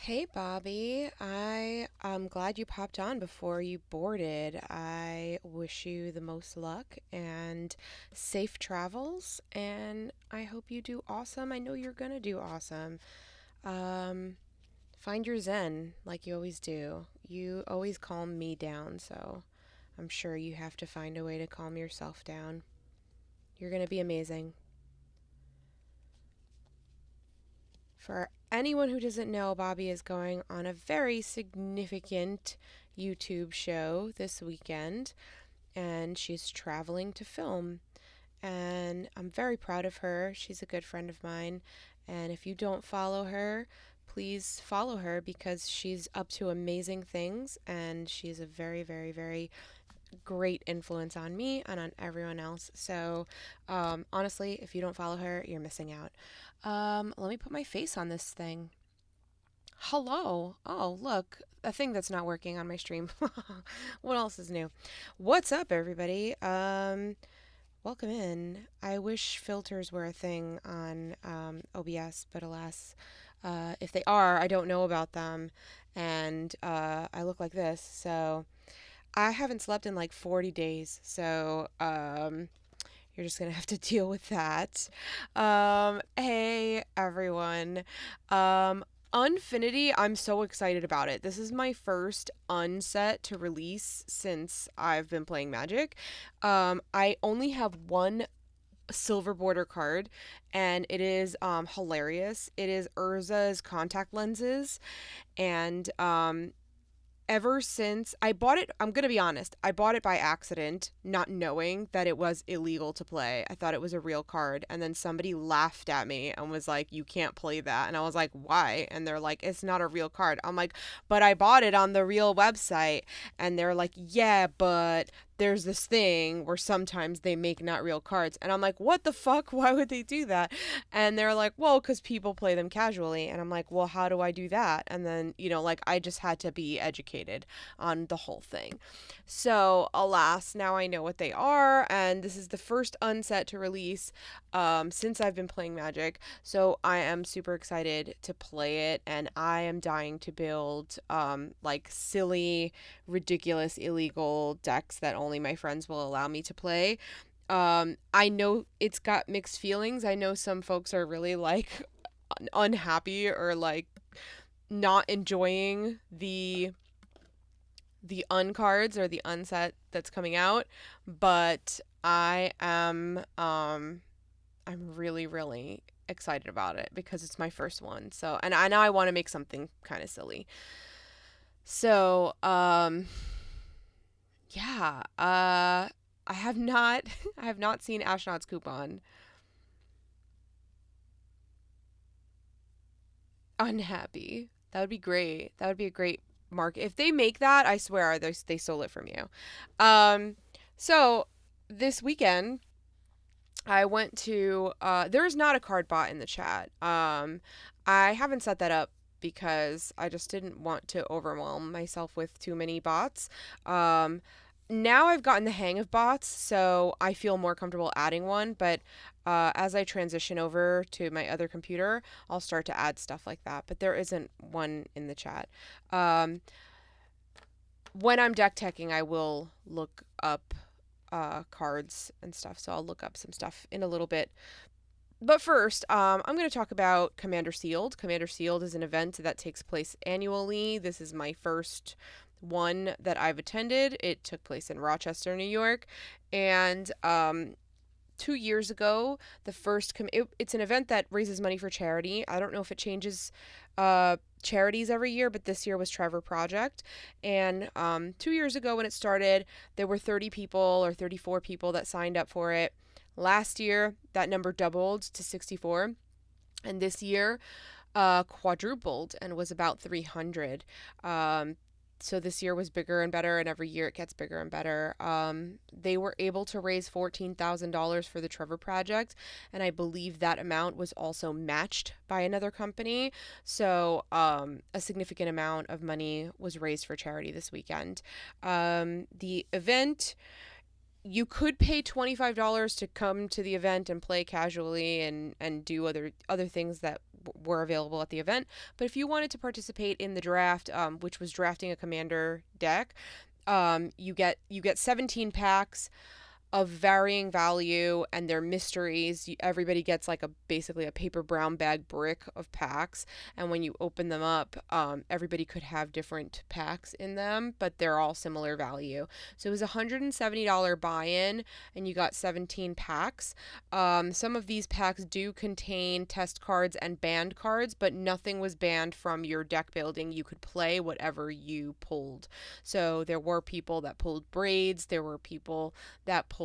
Hey Bobby, I am glad you popped on before you boarded. I wish you the most luck and safe travels, and I hope you do awesome. I know you're gonna do awesome. Um, Find your zen like you always do. You always calm me down, so I'm sure you have to find a way to calm yourself down. You're gonna be amazing. For anyone who doesn't know, Bobby is going on a very significant YouTube show this weekend, and she's traveling to film. And I'm very proud of her. She's a good friend of mine. And if you don't follow her, please follow her because she's up to amazing things and she's a very, very, very great influence on me and on everyone else. So, honestly, if you don't follow her, you're missing out. Let me put my face on this thing. Hello. Oh, look, a thing that's not working on my stream. What else is new? What's up, everybody? Welcome in. I wish filters were a thing on OBS, but alas, if they are, I don't know about them, and I look like this, so I haven't slept in like 40 days, so you're just gonna have to deal with that. Hey everyone. Unfinity, I'm so excited about it. This is my first unset to release since I've been playing Magic. I only have one silver border card, and it is hilarious. It is Urza's contact lenses, and ever since I bought it, I'm going to be honest, I bought it by accident, not knowing that it was illegal to play. I thought it was a real card. And then somebody laughed at me and was like, "You can't play that." And I was like, "Why?" And they're like, "It's not a real card." I'm like, "But I bought it on the real website." And they're like, "Yeah, but there's this thing where sometimes they make not real cards." And I'm like, "What the fuck? Why would they do that?" And they're like, "Well, because people play them casually." And I'm like, "Well, how do I do that?" And then, like, I just had to be educated on the whole thing. So, alas, now I know what they are. And this is the first unset to release since I've been playing Magic. So, I am super excited to play it. And I am dying to build like silly, ridiculous, illegal decks that only my friends will allow me to play. I know it's got mixed feelings. I know some folks are really like unhappy or like not enjoying the uncards or the unset that's coming out, but I'm really really excited about it because it's my first one. So, and I know I want to make something kind of silly. So, yeah, I have not I have not seen Astronaut's coupon. Unhappy. That would be great. That would be a great mark. If they make that, I swear they stole it from you. Um, so this weekend I went to there's not a card bot in the chat. I haven't set that up because I just didn't want to overwhelm myself with too many bots. Um, Now I've gotten the hang of bots, so I feel more comfortable adding one. But as I transition over to my other computer, I'll start to add stuff like that. But there isn't one in the chat. Um, when I'm deck teching, I will look up cards and stuff. So I'll look up some stuff in a little bit. But first, I'm going to talk about Commander Sealed. Commander Sealed is an event that takes place annually. This is my first one that I've attended. It took place in Rochester, New York. And 2 years ago, it's an event that raises money for charity. I don't know if it changes charities every year, but this year was Trevor Project. And 2 years ago when it started, there were 30 people or 34 people that signed up for it. Last year, that number doubled to 64. And this year, quadrupled and was about 300. So this year was bigger and better, and every year it gets bigger and better. They were able to raise $14,000 for the Trevor Project, and I believe that amount was also matched by another company. So a significant amount of money was raised for charity this weekend. The event, you could pay $25 to come to the event and play casually and do other things that were available at the event. But if you wanted to participate in the draft, which was drafting a commander deck, you get 17 packs of varying value, and they're mysteries. Everybody gets like basically a paper brown bag brick of packs, and when you open them up, everybody could have different packs in them, but they're all similar value. So it was $170 buy-in, and you got 17 packs. Some of these packs do contain test cards and banned cards, but nothing was banned from your deck building. You could play whatever you pulled. So there were people that pulled braids. There were people that pulled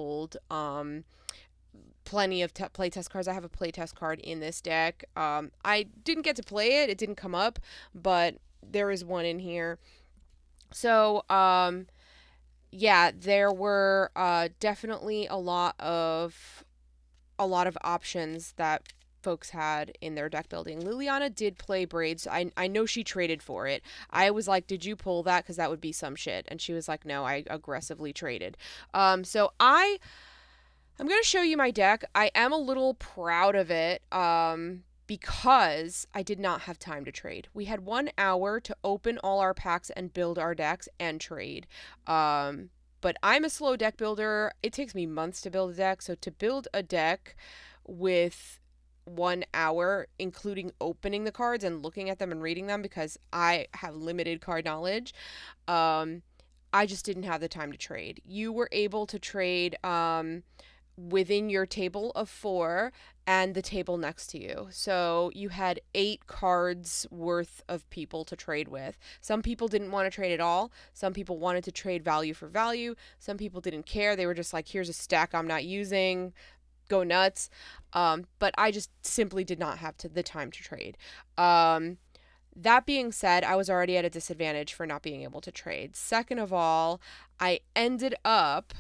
plenty of play test cards. I have a play test card in this deck. I didn't get to play it. It didn't come up, but there is one in here. So, yeah, there were definitely a lot of options that folks had in their deck building. Liliana did play braids. I know she traded for it. I was like, did you pull that? Because that would be some shit. And she was like, no, I aggressively traded. So I'm going to show you my deck. I am a little proud of it because I did not have time to trade. We had 1 hour to open all our packs and build our decks and trade. But I'm a slow deck builder. It takes me months to build a deck. So to build a deck with 1 hour, including opening the cards and looking at them and reading them, because I have limited card knowledge, I just didn't have the time to trade. You were able to trade within your table of 4 and the table next to you. So you had 8 cards worth of people to trade with. Some people didn't want to trade at all. Some people wanted to trade value for value. Some people didn't care. They were just like, here's a stack I'm not using. Go nuts. But I just simply did not have the time to trade. That being said, I was already at a disadvantage for not being able to trade. Second of all, I ended up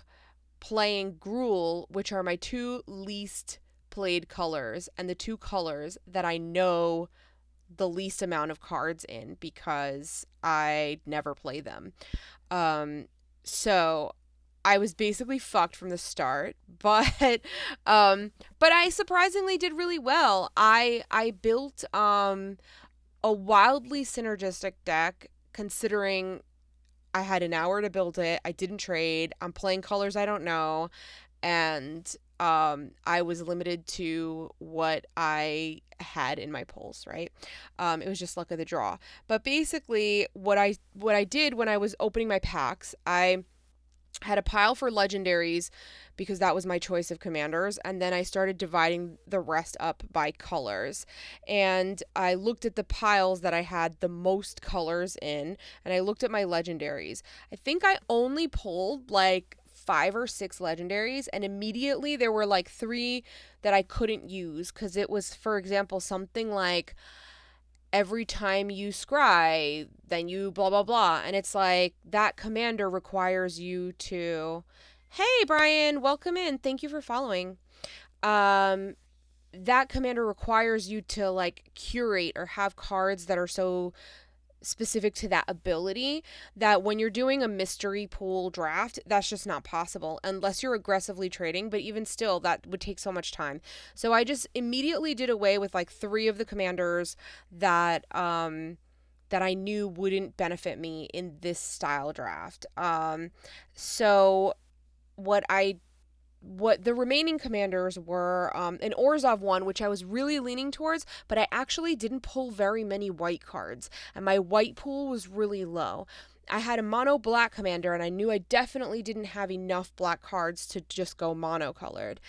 playing Gruul, which are my 2 least played colors, and the 2 colors that I know the least amount of cards in because I never play them. So I was basically fucked from the start, but I surprisingly did really well. I built a wildly synergistic deck, considering I had an hour to build it. I didn't trade. I'm playing colors I don't know, and I was limited to what I had in my pulls, right? It was just luck of the draw. But basically, what I did when I was opening my packs, I had a pile for legendaries because that was my choice of commanders, and then I started dividing the rest up by colors, and I looked at the piles that I had the most colors in, and I looked at my legendaries. I think I only pulled like 5 or 6 legendaries, and immediately there were like 3 that I couldn't use because it was, for example, something like every time you scry, then you blah, blah, blah. And it's like, that commander requires you to, hey, Brian, welcome in. Thank you for following. That commander requires you to like curate or have cards that are so specific to that ability that when you're doing a mystery pool draft, that's just not possible unless you're aggressively trading. But even still, that would take so much time. So I just immediately did away with like 3 of the commanders that that I knew wouldn't benefit me in this style draft. So what the remaining commanders were an Orzhov one, which I was really leaning towards, but I actually didn't pull very many white cards, and my white pool was really low. I had a mono black commander, and I knew I definitely didn't have enough black cards to just go mono-colored.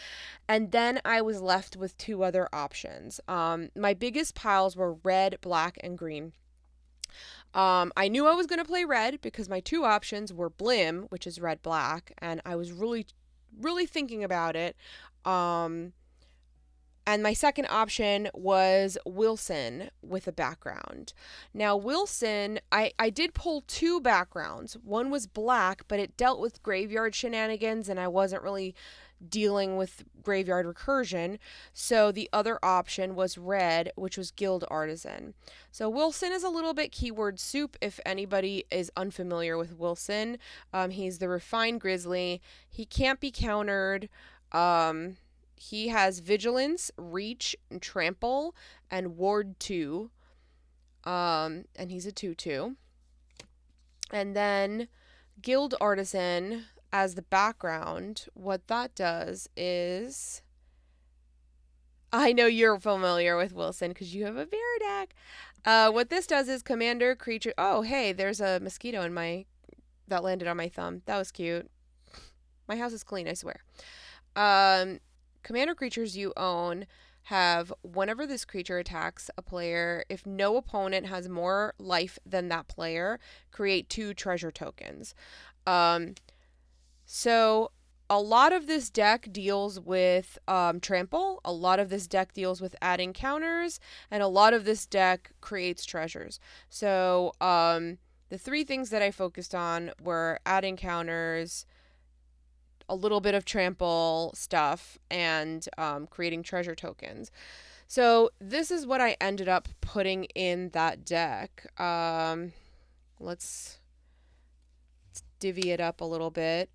And then I was left with 2 other options. My biggest piles were red, black, and green. I knew I was going to play red because my 2 options were Blim, which is red, black, and I was really thinking about it. And my second option was Wilson with a background. Now, Wilson, I did pull 2 backgrounds. One was black, but it dealt with graveyard shenanigans, and I wasn't really dealing with graveyard recursion. So the other option was red, which was Guild Artisan. So Wilson is a little bit keyword soup if anybody is unfamiliar with Wilson. He's the refined grizzly. He can't be countered. he has Vigilance, Reach, and Trample, and Ward 2. And he's a 2/2. And then Guild Artisan as the background, what that does is, I know you're familiar with Wilson because you have a bear deck. What this does is commander creature. Oh, hey, there's a mosquito in my that landed on my thumb. That was cute. My house is clean, I swear. Commander creatures you own have, whenever this creature attacks a player, if no opponent has more life than that player, create 2 treasure tokens. So a lot of this deck deals with trample, a lot of this deck deals with adding counters, and a lot of this deck creates treasures. So the 3 things that I focused on were adding counters, a little bit of trample stuff, and creating treasure tokens. So this is what I ended up putting in that deck. Let's divvy it up a little bit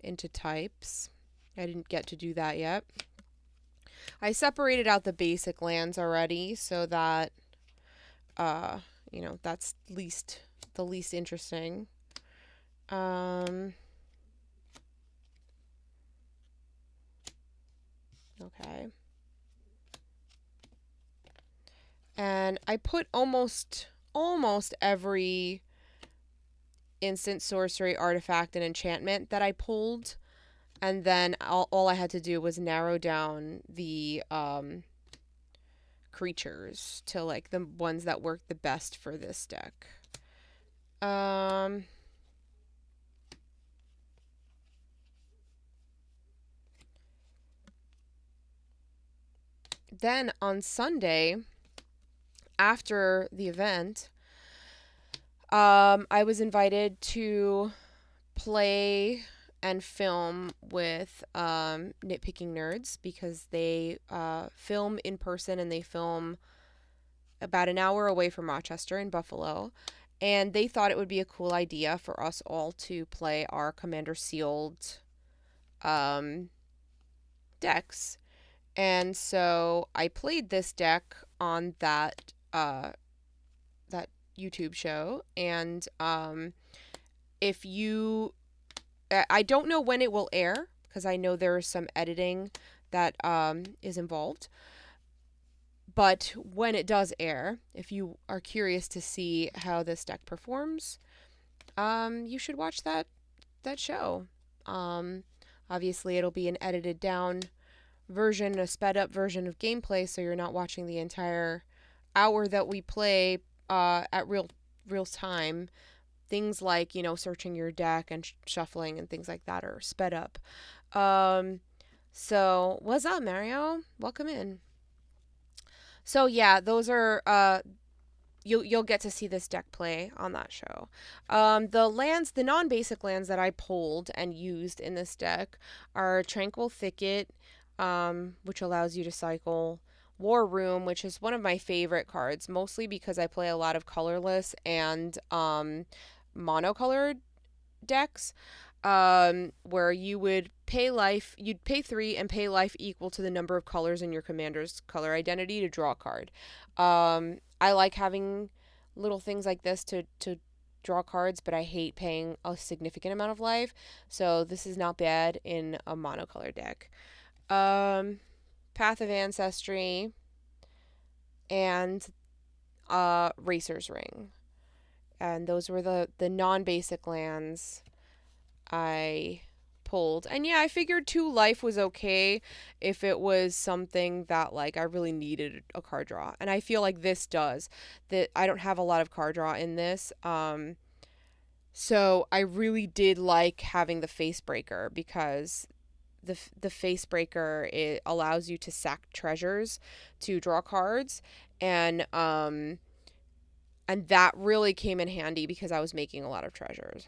into types. I didn't get to do that yet. I separated out the basic lands already so that that's the least interesting. Okay. And I put almost every instant, sorcery, artifact, and enchantment that I pulled, and then all I had to do was narrow down the creatures to like the ones that work the best for this deck. Then on Sunday, after the event, I was invited to play and film with Nitpicking Nerds because they film in person, and they film about an hour away from Rochester in Buffalo. And they thought it would be a cool idea for us all to play our Commander Sealed decks. And so I played this deck on that YouTube show, and if you I don't know when it will air because I know there is some editing that is involved. But when it does air, if you are curious to see how this deck performs, you should watch that show. Obviously, it'll be an edited down version, a sped up version of gameplay, so you're not watching the entire hour that we play at real time. Things like, searching your deck and shuffling and things like that are sped up. So what's up, Mario? Welcome in. So yeah, those are you'll get to see this deck play on that show. The non-basic lands that I pulled and used in this deck are Tranquil Thicket, which allows you to cycle, War Room, which is one of my favorite cards, mostly because I play a lot of colorless and monocolored decks, where you'd pay 3 and pay life equal to the number of colors in your commander's color identity to draw a card. I like having little things like this to draw cards, but I hate paying a significant amount of life, so this is not bad in a monocolor deck. Path of Ancestry, and Racer's Ring. And those were the non-basic lands I pulled. And yeah, I figured 2 life was okay if it was something that like I really needed a card draw. And I feel like this does. That I don't have a lot of card draw in this. So I really did like having the Face Breaker because the Face Breaker, it allows you to sack treasures to draw cards, and that really came in handy because I was making a lot of treasures.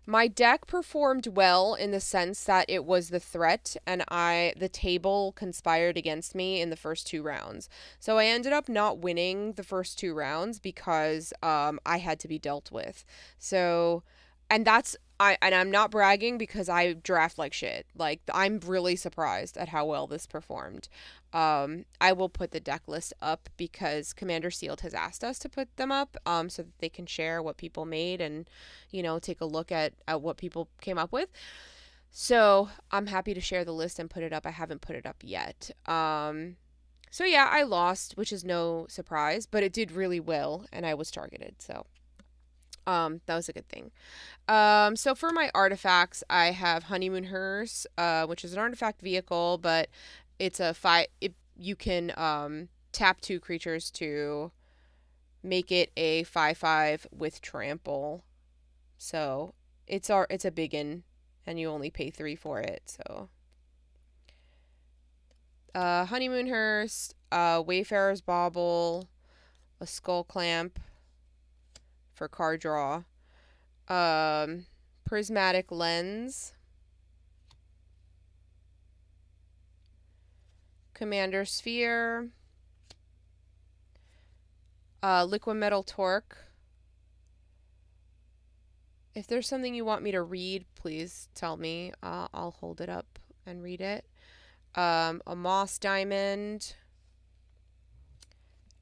My deck performed well in the sense that it was the threat, and the table conspired against me in the first 2 rounds. So I ended up not winning the first 2 rounds because I had to be dealt with. So, and that's I'm not bragging because I draft like shit. Like, I'm really surprised at how well this performed. I will put the deck list up because Commander Sealed has asked us to put them up, so that they can share what people made and, take a look at what people came up with. So I'm happy to share the list and put it up. I haven't put it up yet. So yeah, I lost, which is no surprise, but it did really well, and I was targeted. So that was a good thing. So for my artifacts, I have Honeymoon Hearse, which is an artifact vehicle, but it's a you can tap 2 creatures to make it a 5/5 with trample. So it's a biggin, and you only pay 3 for it. So Honeymoon Hearse, Wayfarer's Bauble, a Skull Clamp for card draw, Prismatic Lens, Commander Sphere, Liquid Metal Torque. If there's something you want me to read, please tell me. I'll hold it up and read it. A Moss Diamond,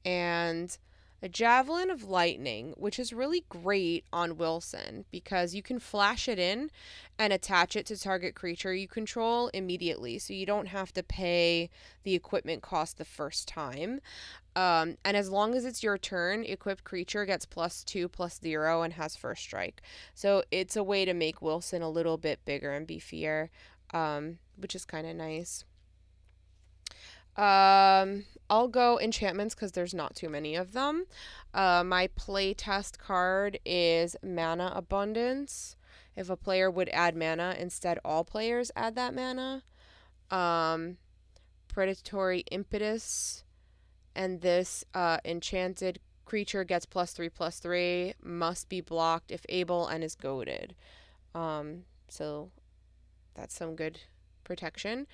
and a Javelin of Lightning, which is really great on Wilson because you can flash it in and attach it to target creature you control immediately, so you don't have to pay the equipment cost the first time. And as long as it's your turn, equipped creature gets +2/+0 and has first strike. So it's a way to make Wilson a little bit bigger and beefier, which is kind of nice. I'll go enchantments because there's not too many of them. My playtest card is Mana Abundance. If a player would add mana, instead all players add that mana. Predatory Impetus, and this enchanted creature gets +3/+3, must be blocked if able, and is goaded. So that's some good protection.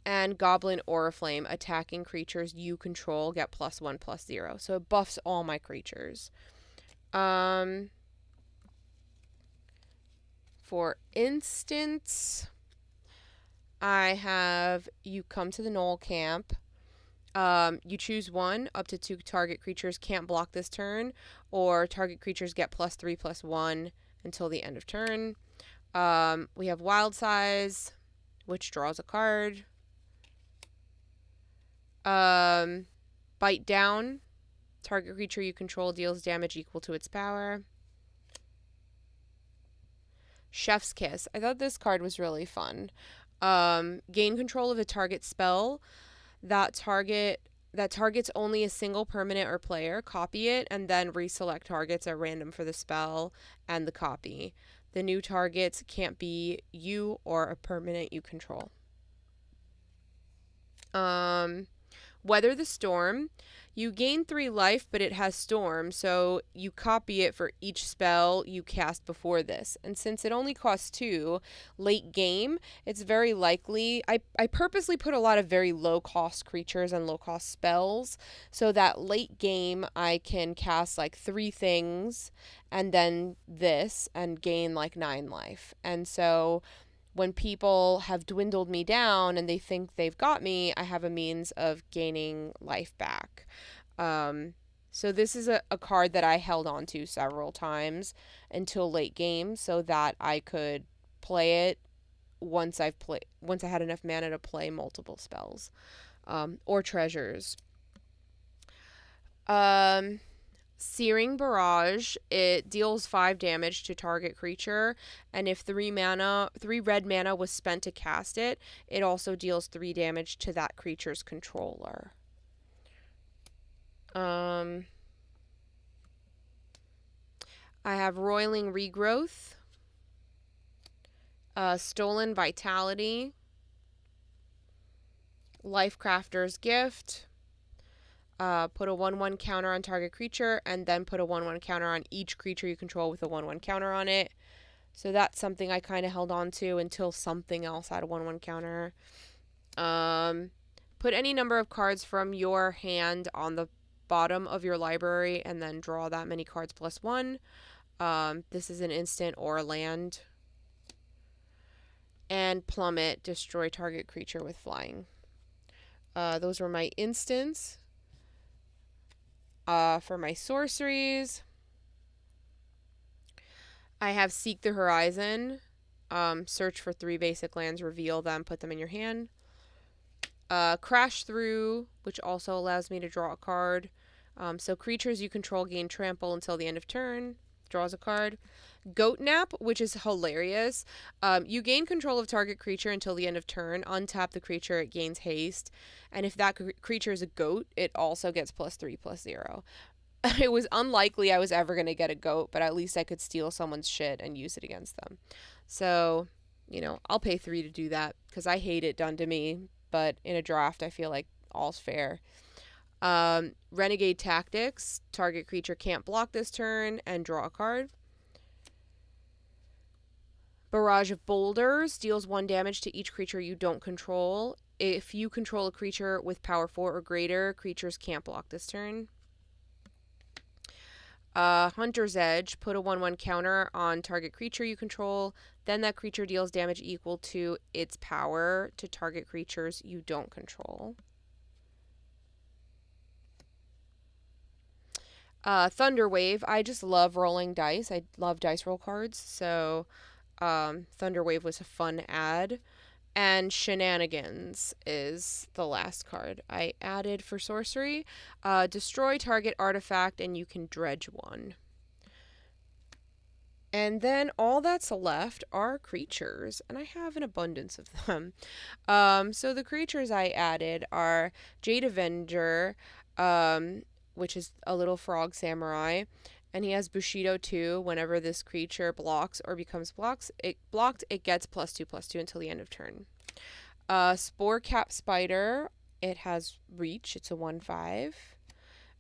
And Goblin Oriflame, attacking creatures you control get +1/+0. So it buffs all my creatures. For instance, I have you come to the Knoll Camp. You choose one. Up to 2 target creatures can't block this turn, or target creatures get +3/+1 until the end of turn. We have Wild Size, which draws a card. Bite Down. Target creature you control deals damage equal to its power. Chef's Kiss. I thought this card was really fun. Gain control of a target spell that targets only a single permanent or player. Copy it and then reselect targets at random for the spell and the copy. The new targets can't be you or a permanent you control. Weather the Storm. You gain 3 life, but it has Storm, so you copy it for each spell you cast before this. And since it only costs 2, late game, it's very likely... I purposely put a lot of very low-cost creatures and low-cost spells, so that late game I can cast like 3 things, and then this, and gain like 9 life. And so... when people have dwindled me down and they think they've got me, I have a means of gaining life back. So this is a card that I held on to several times until late game so that I could play it once I had enough mana to play multiple spells or treasures. Searing Barrage, it deals 5 damage to target creature, and if 3 red mana was spent to cast it, it also deals 3 damage to that creature's controller. I have Roiling Regrowth, Stolen Vitality, Lifecrafter's Gift. Put a 1/1 counter on target creature, and then put a 1/1 counter on each creature you control with a 1/1 counter on it. So that's something I kind of held on to until something else had a 1/1 counter. Put any number of cards from your hand on the bottom of your library, and then draw that many cards +1. This is an instant or a land. And plummet, destroy target creature with flying. Those were my instants. For my sorceries, I have Seek the Horizon. Search for 3 basic lands, reveal them, put them in your hand. Crash Through, which also allows me to draw a card. So creatures you control gain trample until the end of turn. Draws a card. Goat Nap, which is hilarious. You gain control of target creature until the end of turn. Untap the creature, it gains haste. And if that creature is a goat, it also gets +3/+0. It was unlikely I was ever going to get a goat, but at least I could steal someone's shit and use it against them. So, I'll pay 3 to do that because I hate it done to me. But in a draft, I feel like all's fair. Renegade Tactics. Target creature can't block this turn and draw a card. Barrage of Boulders. Deals 1 damage to each creature you don't control. If you control a creature with power 4 or greater, creatures can't block this turn. Hunter's Edge, put a 1/1 counter on target creature you control. Then that creature deals damage equal to its power to target creatures you don't control. Thunderwave, I just love rolling dice. I love dice roll cards, so Thunderwave was a fun add. And Shenanigans is the last card I added for sorcery. Destroy target artifact and you can dredge 1. And then all that's left are creatures, and I have an abundance of them. So the creatures I added are Jade Avenger, which is a little frog samurai, and he has Bushido 2. Whenever this creature blocks or becomes blocked, it gets +2/+2 until the end of turn. Spore Cap Spider, it has reach. It's a 1/5.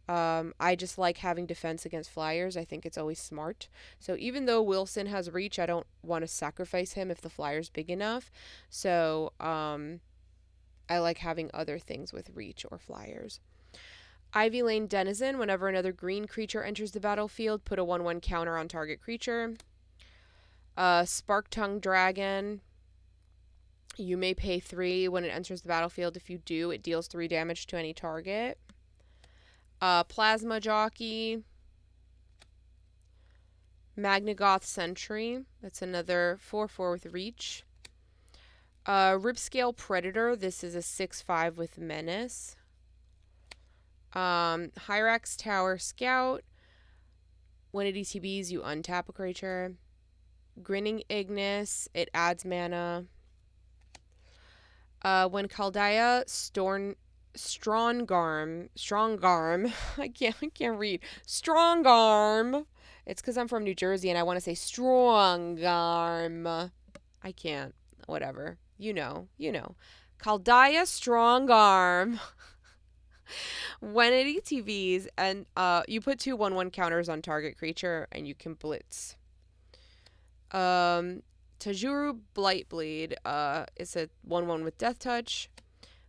I just like having defense against flyers. I think it's always smart. So even though Wilson has reach, I don't want to sacrifice him if the flyer's big enough. So I like having other things with reach or flyers. Ivy Lane Denizen, whenever another green creature enters the battlefield, put a 1/1 counter on target creature. Spark Tongue Dragon, you may pay 3 when it enters the battlefield. If you do, it deals 3 damage to any target. Plasma Jockey, Magnagoth Sentry, that's another 4/4 with reach. Ripscale Predator, this is a 6/5 with menace. Hyrax Tower Scout, when it ETBs, you untap a creature. Grinning Ignis, it adds mana. When Chaldea Strongarm, I can't read. Strongarm. It's because I'm from New Jersey and I want to say Strongarm. I can't. Whatever. You know. Chaldea Strongarm. When it ETBs and you put 2 1/1 counters on target creature and you can blitz. Tajuru Blightbleed is a 1/1 with Death Touch.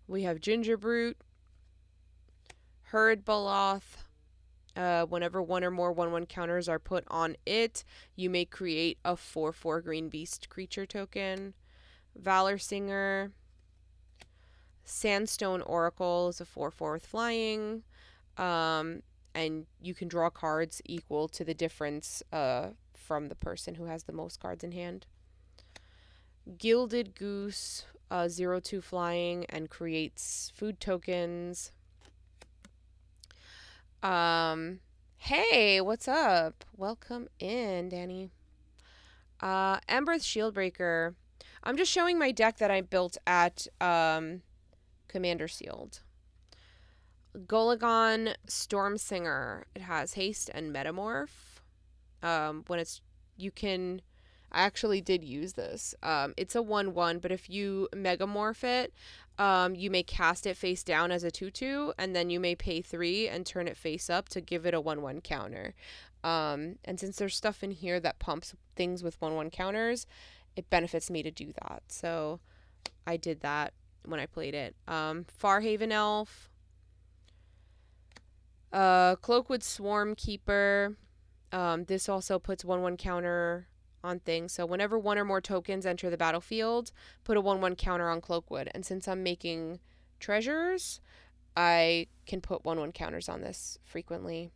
We have Ginger Brute, Herd Baloth. Whenever 1 or more 1/1 counters are put on it, you may create a 4/4 green beast creature token. Valor Singer. Sandstone Oracle is a 4/4 with flying. And you can draw cards equal to the difference from the person who has the most cards in hand. Gilded Goose, 0/2 flying and creates food tokens. Hey, what's up? Welcome in, Danny. Emberth Shieldbreaker. I'm just showing my deck that I built at Commander Sealed. Golagon Stormsinger. It has haste and metamorph. I actually did use this. It's a 1/1, but if you megamorph it, you may cast it face down as a 2/2, and then you may pay 3 and turn it face up to give it a 1/1 counter. And since there's stuff in here that pumps things with 1/1 counters, it benefits me to do that. So I did that when I played it. Farhaven Elf. Cloakwood Swarm Keeper. This also puts 1/1 counter on things. So whenever one or more tokens enter the battlefield, put a 1/1 counter on Cloakwood. And since I'm making treasures, I can put 1/1 counters on this frequently.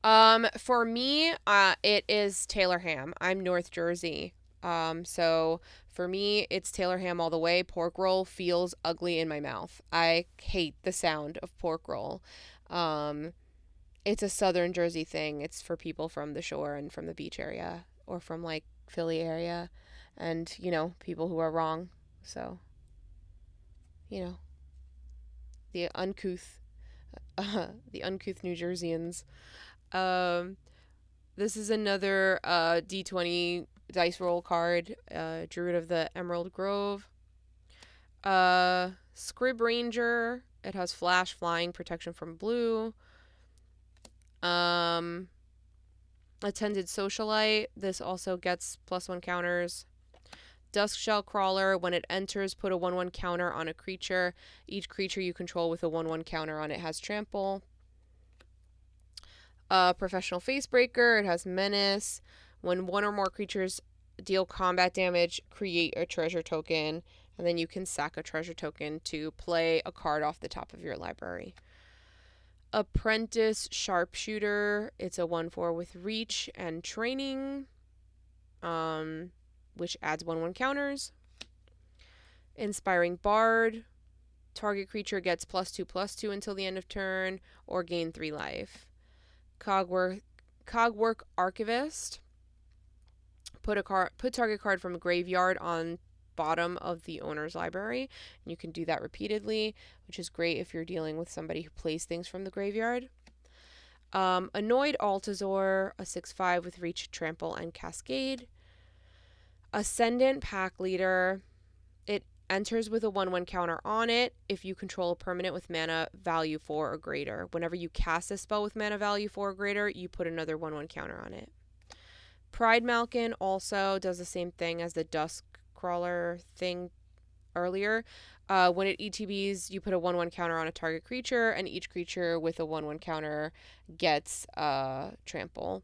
For me, it is Taylor ham. I'm North Jersey. So for me, it's Taylor ham all the way. Pork roll feels ugly in my mouth. I hate the sound of pork roll. It's a Southern Jersey thing. It's for people from the shore and from the beach area or from like Philly area and, people who are wrong. So, you know, the uncouth, the uncouth New Jerseyans. Um, this is another D20 dice roll card, Druid of the Emerald Grove. Scrib Ranger. It has flash, flying, protection from blue. Attended Socialite. This also gets +1 counters. Duskshell Crawler. When it enters, put a 1/1 counter on a creature. Each creature you control with a 1/1 counter on it has trample. Professional Facebreaker. It has Menace. When one or more creatures deal combat damage, create a treasure token, and then you can sack a treasure token to play a card off the top of your library. Apprentice Sharpshooter. It's a 1/4 with reach and training, which adds 1/1 counters. Inspiring Bard. Target creature gets +2/+2 until the end of turn, or gain 3 life. Cogwork Archivist. Put target card from a graveyard on bottom of the owner's library, and you can do that repeatedly, which is great if you're dealing with somebody who plays things from the graveyard. Annoyed Altazor, a 6/5 with reach, trample, and cascade. Ascendant Pack Leader. It enters with a 1/1 counter on it if you control a permanent with mana value 4 or greater. Whenever you cast a spell with mana value 4 or greater, you put another 1/1 counter on it. Pride Malkin also does the same thing as the Dusk Crawler thing earlier. When it ETBs, you put a 1/1 counter on a target creature, and each creature with a 1/1 counter gets trample.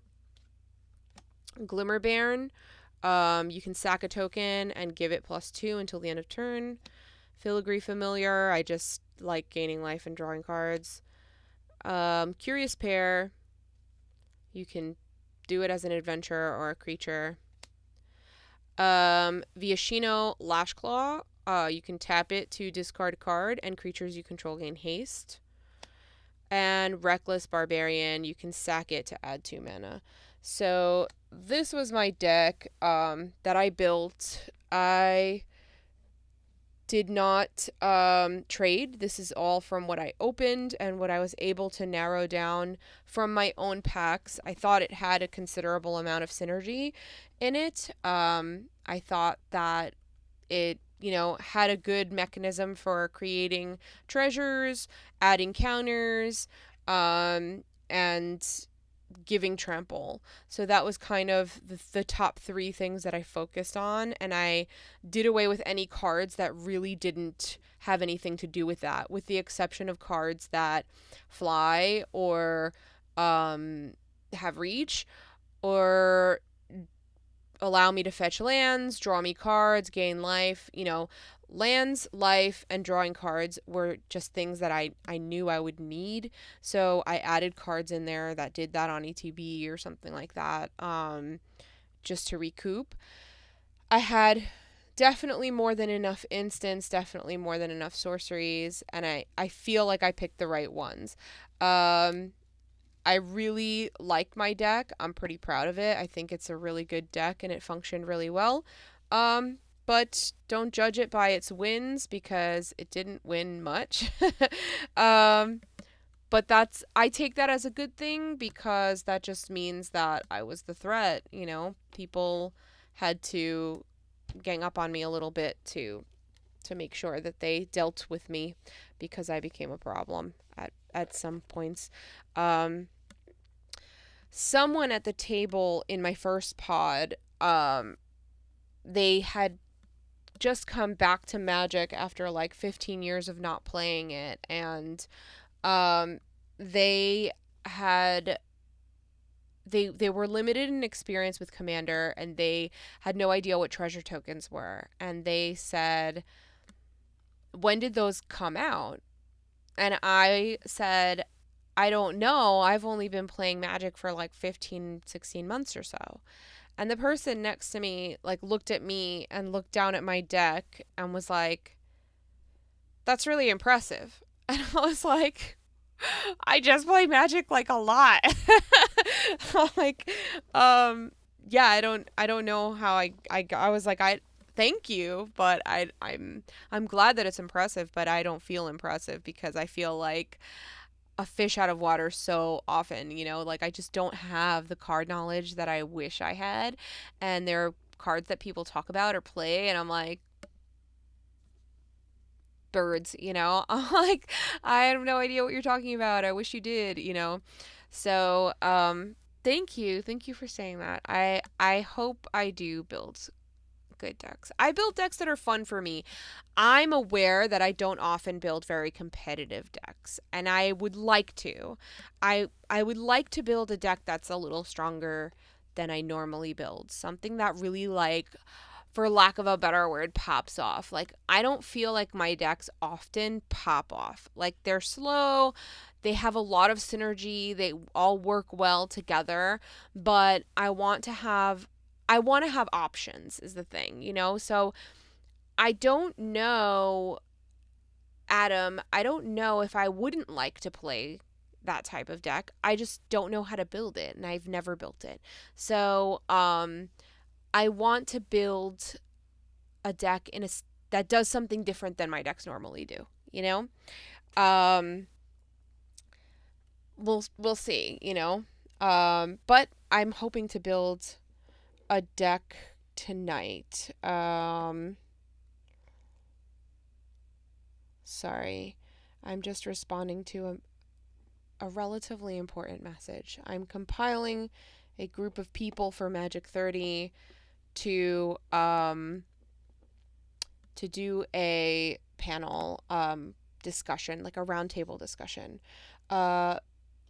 Glimmerbairn. You can sack a token and give it +2 until the end of turn. Filigree Familiar. I just like gaining life and drawing cards. Curious Pair. You can do it as an adventure or a creature. Viashino Lashclaw. You can tap it to discard a card, and creatures you control gain haste. And Reckless Barbarian. You can sack it to add 2 mana. So this was my deck that I built. I did not trade. This is all from what I opened and what I was able to narrow down from my own packs. I thought it had a considerable amount of synergy in it. I thought that it, had a good mechanism for creating treasures, adding counters, and giving trample. So that was kind of the top 3 things that I focused on, and I did away with any cards that really didn't have anything to do with that, with the exception of cards that fly or have reach or allow me to fetch lands, draw me cards, gain life. Lands, life, and drawing cards were just things that I knew I would need. So I added cards in there that did that on ETB or something like that, just to recoup. I had definitely more than enough instants, definitely more than enough sorceries, and I feel like I picked the right ones. I really liked my deck. I'm pretty proud of it. I think it's a really good deck and it functioned really well. But don't judge it by its wins because it didn't win much. But I take that as a good thing because that just means that I was the threat. People had to gang up on me a little bit to make sure that they dealt with me because I became a problem at some points. Someone at the table in my first pod, they had just come back to Magic after like 15 years of not playing it, and they had they were limited in experience with Commander, and they had no idea what treasure tokens were. And they said, "When did those come out?" And I said, "I don't know. I've only been playing Magic for like 15, 16 months or so." And the person next to me like looked at me and looked down at my deck and was like, "That's really impressive." And I was like, "I just play Magic like a lot." like, yeah, I don't know how I was like, I thank you, but I'm glad that it's impressive, but I don't feel impressive because I feel like a fish out of water so often, like I just don't have the card knowledge that I wish I had. And there are cards that people talk about or play, and I'm like, birds, I'm like, I have no idea what you're talking about. I wish you did. So, thank you for saying that. I hope I do build good decks. I build decks that are fun for me. I'm aware that I don't often build very competitive decks, and I would like to. I would like to build a deck that's a little stronger than I normally build. Something that really, like, for lack of a better word, pops off. Like, I don't feel like my decks often pop off. Like, they're slow, they have a lot of synergy, they all work well together, but I want to have options is the thing. So I don't know, Adam, I don't know if I wouldn't like to play that type of deck. I just don't know how to build it, and I've never built it. So, I want to build a deck that does something different than my decks normally do. Um, we'll see. But I'm hoping to build a deck tonight. Sorry, I'm just responding to a relatively important message. I'm compiling a group of people for Magic 30 to do a panel discussion, like a roundtable discussion, uh,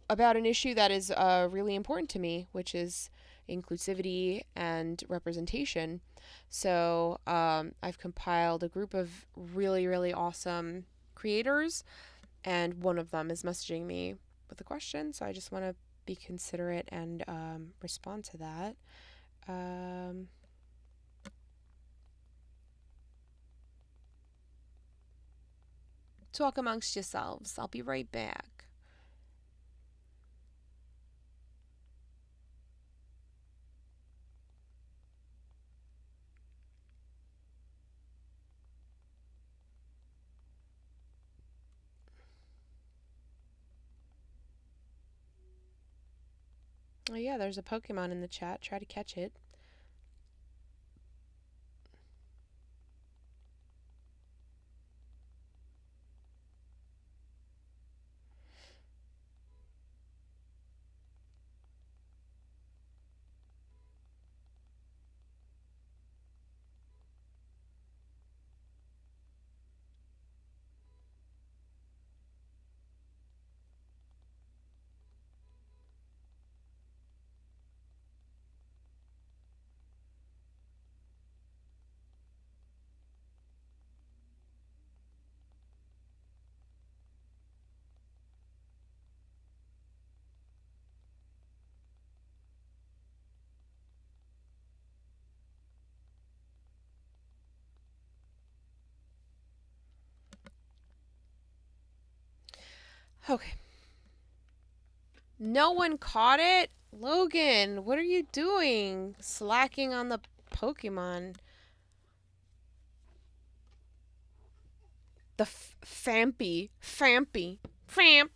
about an issue that is really important to me, which is inclusivity and representation. So I've compiled a group of really, really awesome creators, and one of them is messaging me with a question. So I just want to be considerate and respond to that. Talk amongst yourselves. I'll be right back. Oh, yeah, there's a Pokemon in the chat. Try to catch it. Okay. No one caught it? Logan, what are you doing? Slacking on the Pokemon. The Fampy. Fampy. Famp.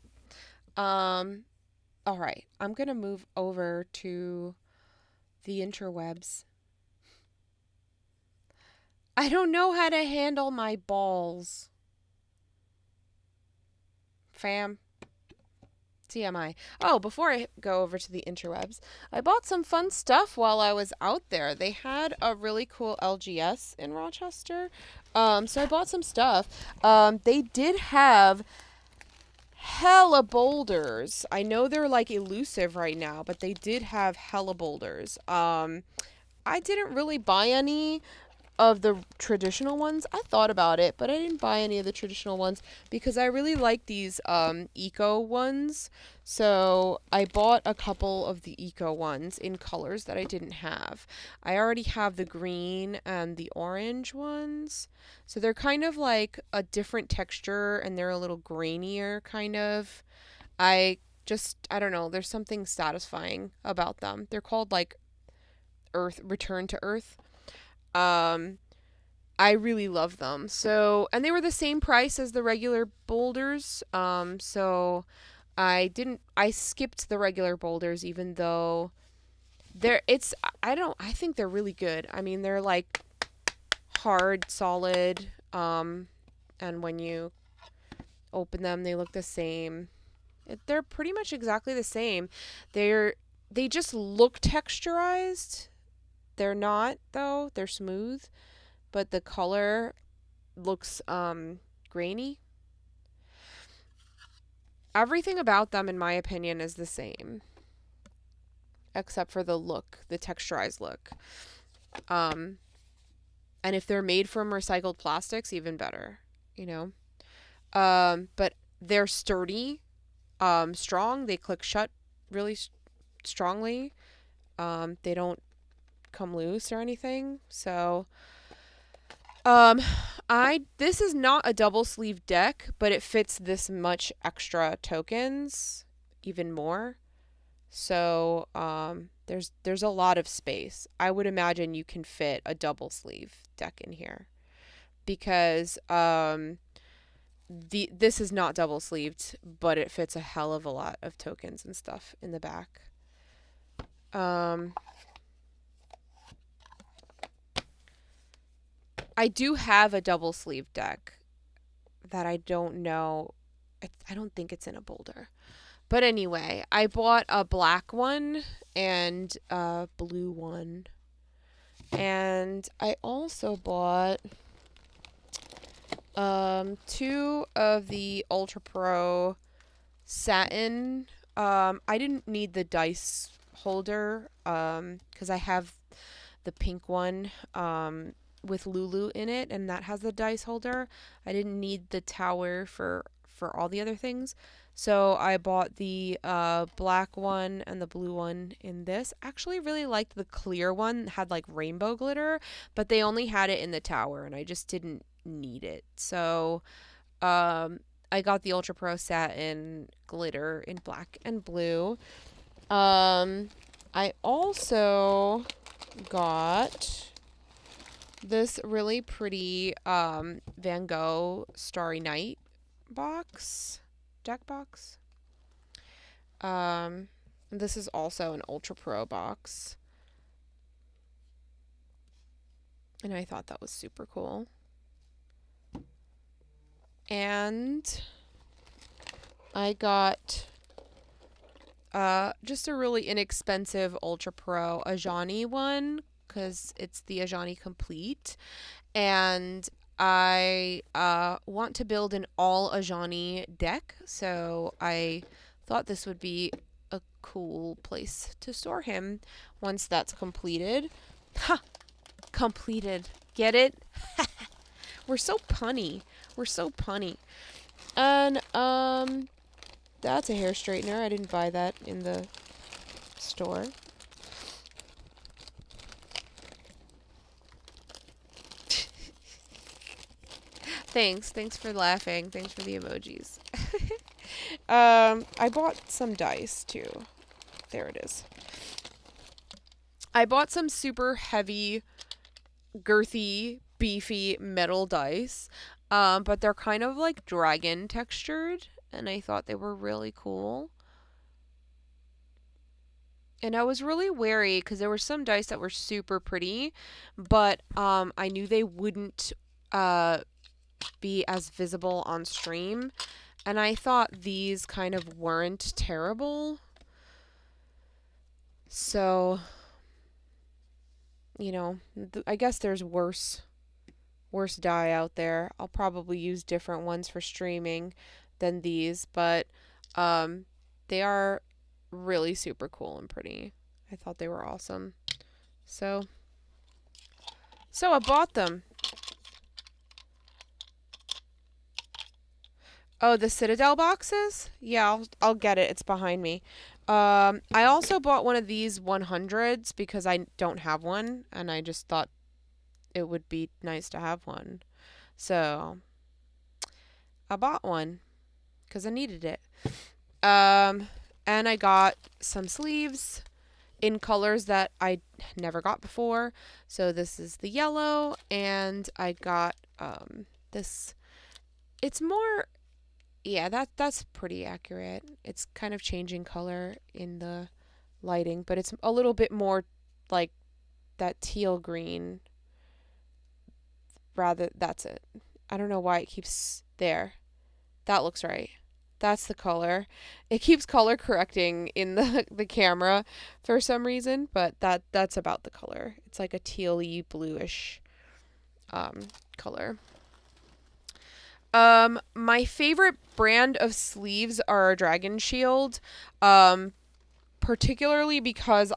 Alright. I'm gonna move over to the interwebs. I don't know how to handle my balls. Fam. TMI. Oh, before I go over to the interwebs, I bought some fun stuff while I was out there. They had a really cool LGS in Rochester. So I bought some stuff. They did have hella boulders. I know they're like elusive right now, but they did have hella boulders. I didn't really buy any of the traditional ones. I thought about it, but I didn't buy any of the traditional ones because I really like these eco ones. So I bought a couple of the eco ones in colors that I didn't have. I already have the green and the orange ones. So they're kind of like a different texture and they're a little grainier kind of. I don't know, there's something satisfying about them. They're called like Earth Return to Earth. Um I really love them. So, and they were the same price as the regular boulders. So I skipped the regular boulders even though I think they're really good. I mean, they're like hard, solid, and when you open them, they look the same. They're pretty much exactly the same. They just look texturized. They're not though. They're smooth, but the color looks grainy. Everything about them in my opinion is the same except for the look, the texturized look. Um and if they're made from recycled plastics, even better, you know. But they're sturdy, strong, they click shut really strongly. They don't come loose or anything. So Um, I this is not a double sleeve deck, but it fits this much extra tokens, even more. So, there's a lot of space. I would imagine you can fit a double sleeve deck in here because this is not double sleeved, but it fits a hell of a lot of tokens and stuff in the back. Um, I do have a double sleeve deck that I don't know. I don't think it's in a boulder. But anyway, I bought a black one and a blue one. And I also bought two of the Ultra Pro satin. I didn't need the dice holder cuz I have the pink one with Lulu in it and that has the dice holder. I didn't need the tower for all the other things. So I bought the black one and the blue one in this. Actually really liked the clear one. It had like rainbow glitter, but they only had it in the tower and I just didn't need it. So I got the Ultra Pro satin glitter in black and blue. I also got this really pretty Van Gogh Starry Night box, deck box. This is also an Ultra Pro box. And I thought that was super cool. And I got just a really inexpensive Ultra Pro Ajani one because it's the Ajani Complete. And I want to build an all Ajani deck, so I thought this would be a cool place to store him once that's completed. Ha! Completed. Get it? We're so punny. We're so punny. And that's a hair straightener. I didn't buy that in the store. Thanks for laughing. Thanks for the emojis. I bought some dice too. There it is. I bought some super heavy, girthy, beefy metal dice. But they're kind of like dragon textured, and I thought they were really cool. And I was really wary because there were some dice that were super pretty, but I knew they wouldn't be as visible on stream. And I thought these kind of weren't terrible. So, I guess there's worse die out there. I'll probably use different ones for streaming. than these, but they are really super cool and pretty. I thought they were awesome. So I bought them. Oh, the Citadel boxes? Yeah, I'll get it. It's behind me. I also bought one of these 100s because I don't have one, and I just thought it would be nice to have one. So I bought one because I needed it. And I got some sleeves in colors that I never got before. So this is the yellow, and I got this. It's more, yeah, that's pretty accurate. It's kind of changing color in the lighting, but it's a little bit more like that teal green. Rather, that's it. I don't know why it keeps there. That looks right. That's the color. It keeps color correcting in the camera for some reason, but that's about the color. It's like a tealy bluish color. My favorite brand of sleeves are Dragon Shield, particularly because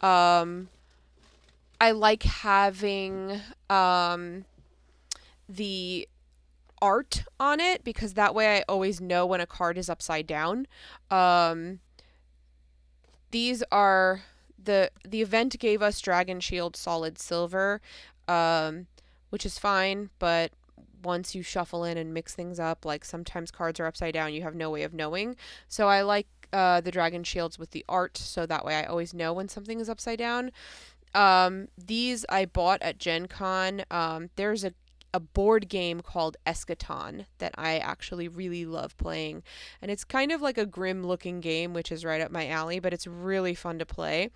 um I like having the art on it because that way I always know when a card is upside down. Um, these are the event gave us Dragon Shield Solid Silver, um, which is fine, but once you shuffle in and mix things up, like sometimes cards are upside down, you have no way of knowing. So I like the Dragon Shields with the art, so that way I always know when something is upside down. These I bought at Gen Con. There's a board game called Eschaton that I actually really love playing. And it's kind of like a grim looking game, which is right up my alley, but it's really fun to play.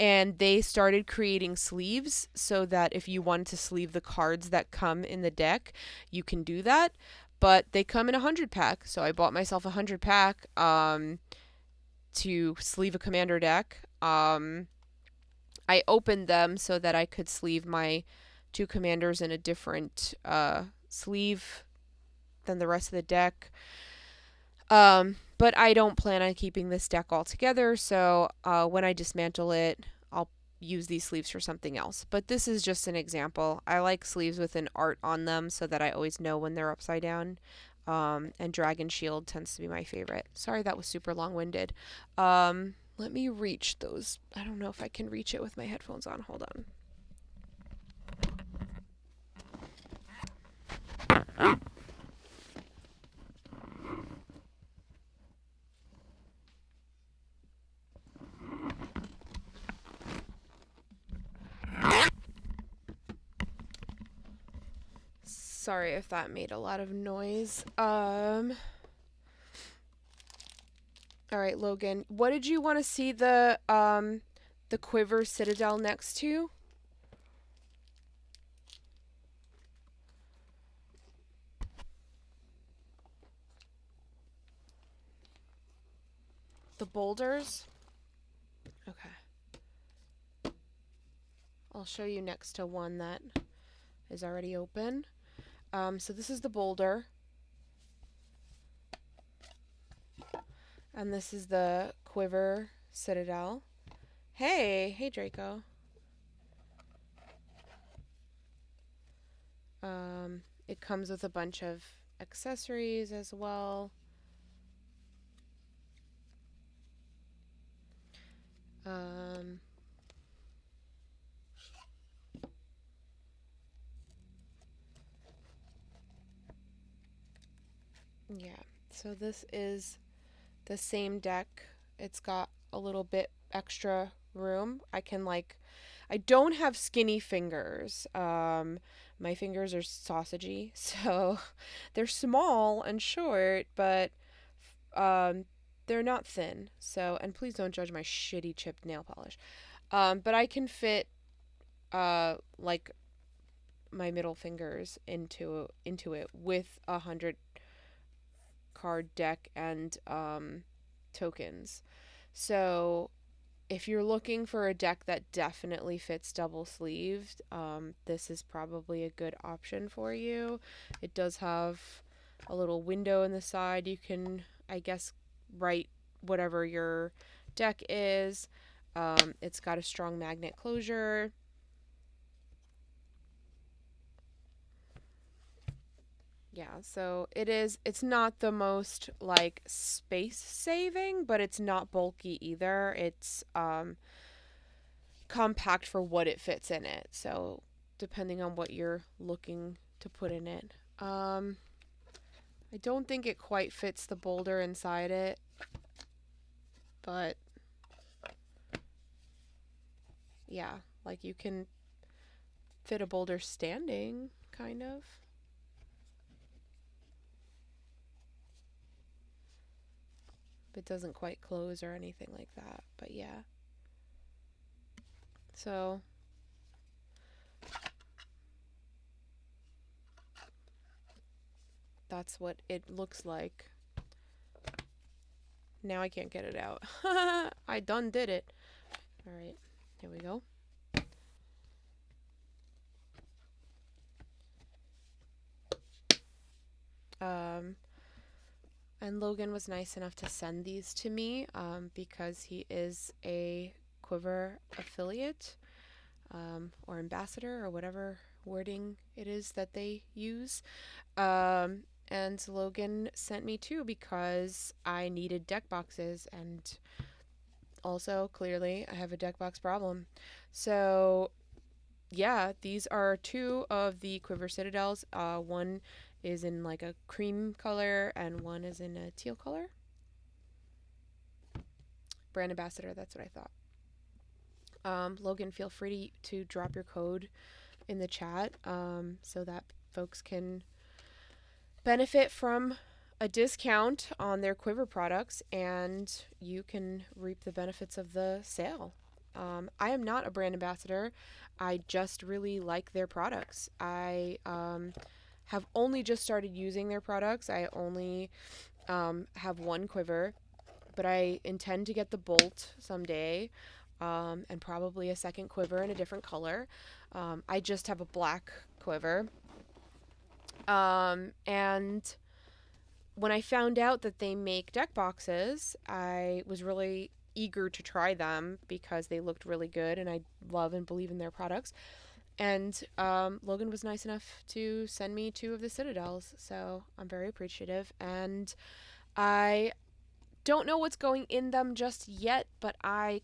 And they started creating sleeves so that if you wanted to sleeve the cards that come in the deck, you can do that. But they come in a 100 pack, so I bought myself a 100 pack to sleeve a commander deck. I opened them so that I could sleeve my two commanders in a different sleeve than the rest of the deck. But I don't plan on keeping this deck all together, so when I dismantle it, I'll use these sleeves for something else. But this is just an example. I like sleeves with an art on them so that I always know when they're upside down. And Dragon Shield tends to be my favorite. Sorry that was super long-winded. Let me reach those. I don't know if I can reach it with my headphones on. Hold on. Sorry if that made a lot of noise. All right, Logan. What did you want to see the Quiver Citadel next to? The boulders? Okay. I'll show you next to one that is already open. So this is the boulder. And this is the Quiver Citadel. Hey Draco. It comes with a bunch of accessories as well. Yeah, so this is the same deck. It's got a little bit extra room. I don't have skinny fingers. My fingers are sausagey, so they're small and short, but um, they're not thin. So, and please don't judge my shitty chipped nail polish. But I can fit like my middle fingers into it with 100 card deck and tokens. So if you're looking for a deck that definitely fits double sleeved, this is probably a good option for you. It does have a little window in the side. You can, I guess, write whatever your deck is. It's got a strong magnet closure. Yeah, so it's not the most like space saving, but it's not bulky either. It's compact for what it fits in it. So depending on what you're looking to put in it. I don't think it quite fits the boulder inside it, but yeah, like you can fit a boulder standing, kind of. It doesn't quite close or anything like that, but yeah. So that's what it looks like. Now I can't get it out. I done did it. All right, here we go. And Logan was nice enough to send these to me because he is a Quiver affiliate or ambassador or whatever wording it is that they use. And Logan sent me two because I needed deck boxes, and also clearly I have a deck box problem. So yeah, these are two of the Quiver Citadels. One is in like a cream color and one is in a teal color. Brand ambassador, that's what I thought. Logan, feel free to drop your code in the chat so that folks can benefit from a discount on their Quiver products and you can reap the benefits of the sale. I am not a brand ambassador. I just really like their products. I have only just started using their products. I only have one Quiver, but I intend to get the Bolt someday and probably a second Quiver in a different color. I just have a black Quiver. And when I found out that they make deck boxes, I was really eager to try them because they looked really good and I love and believe in their products. And Logan was nice enough to send me two of the Citadels, so I'm very appreciative. And I don't know what's going in them just yet, but I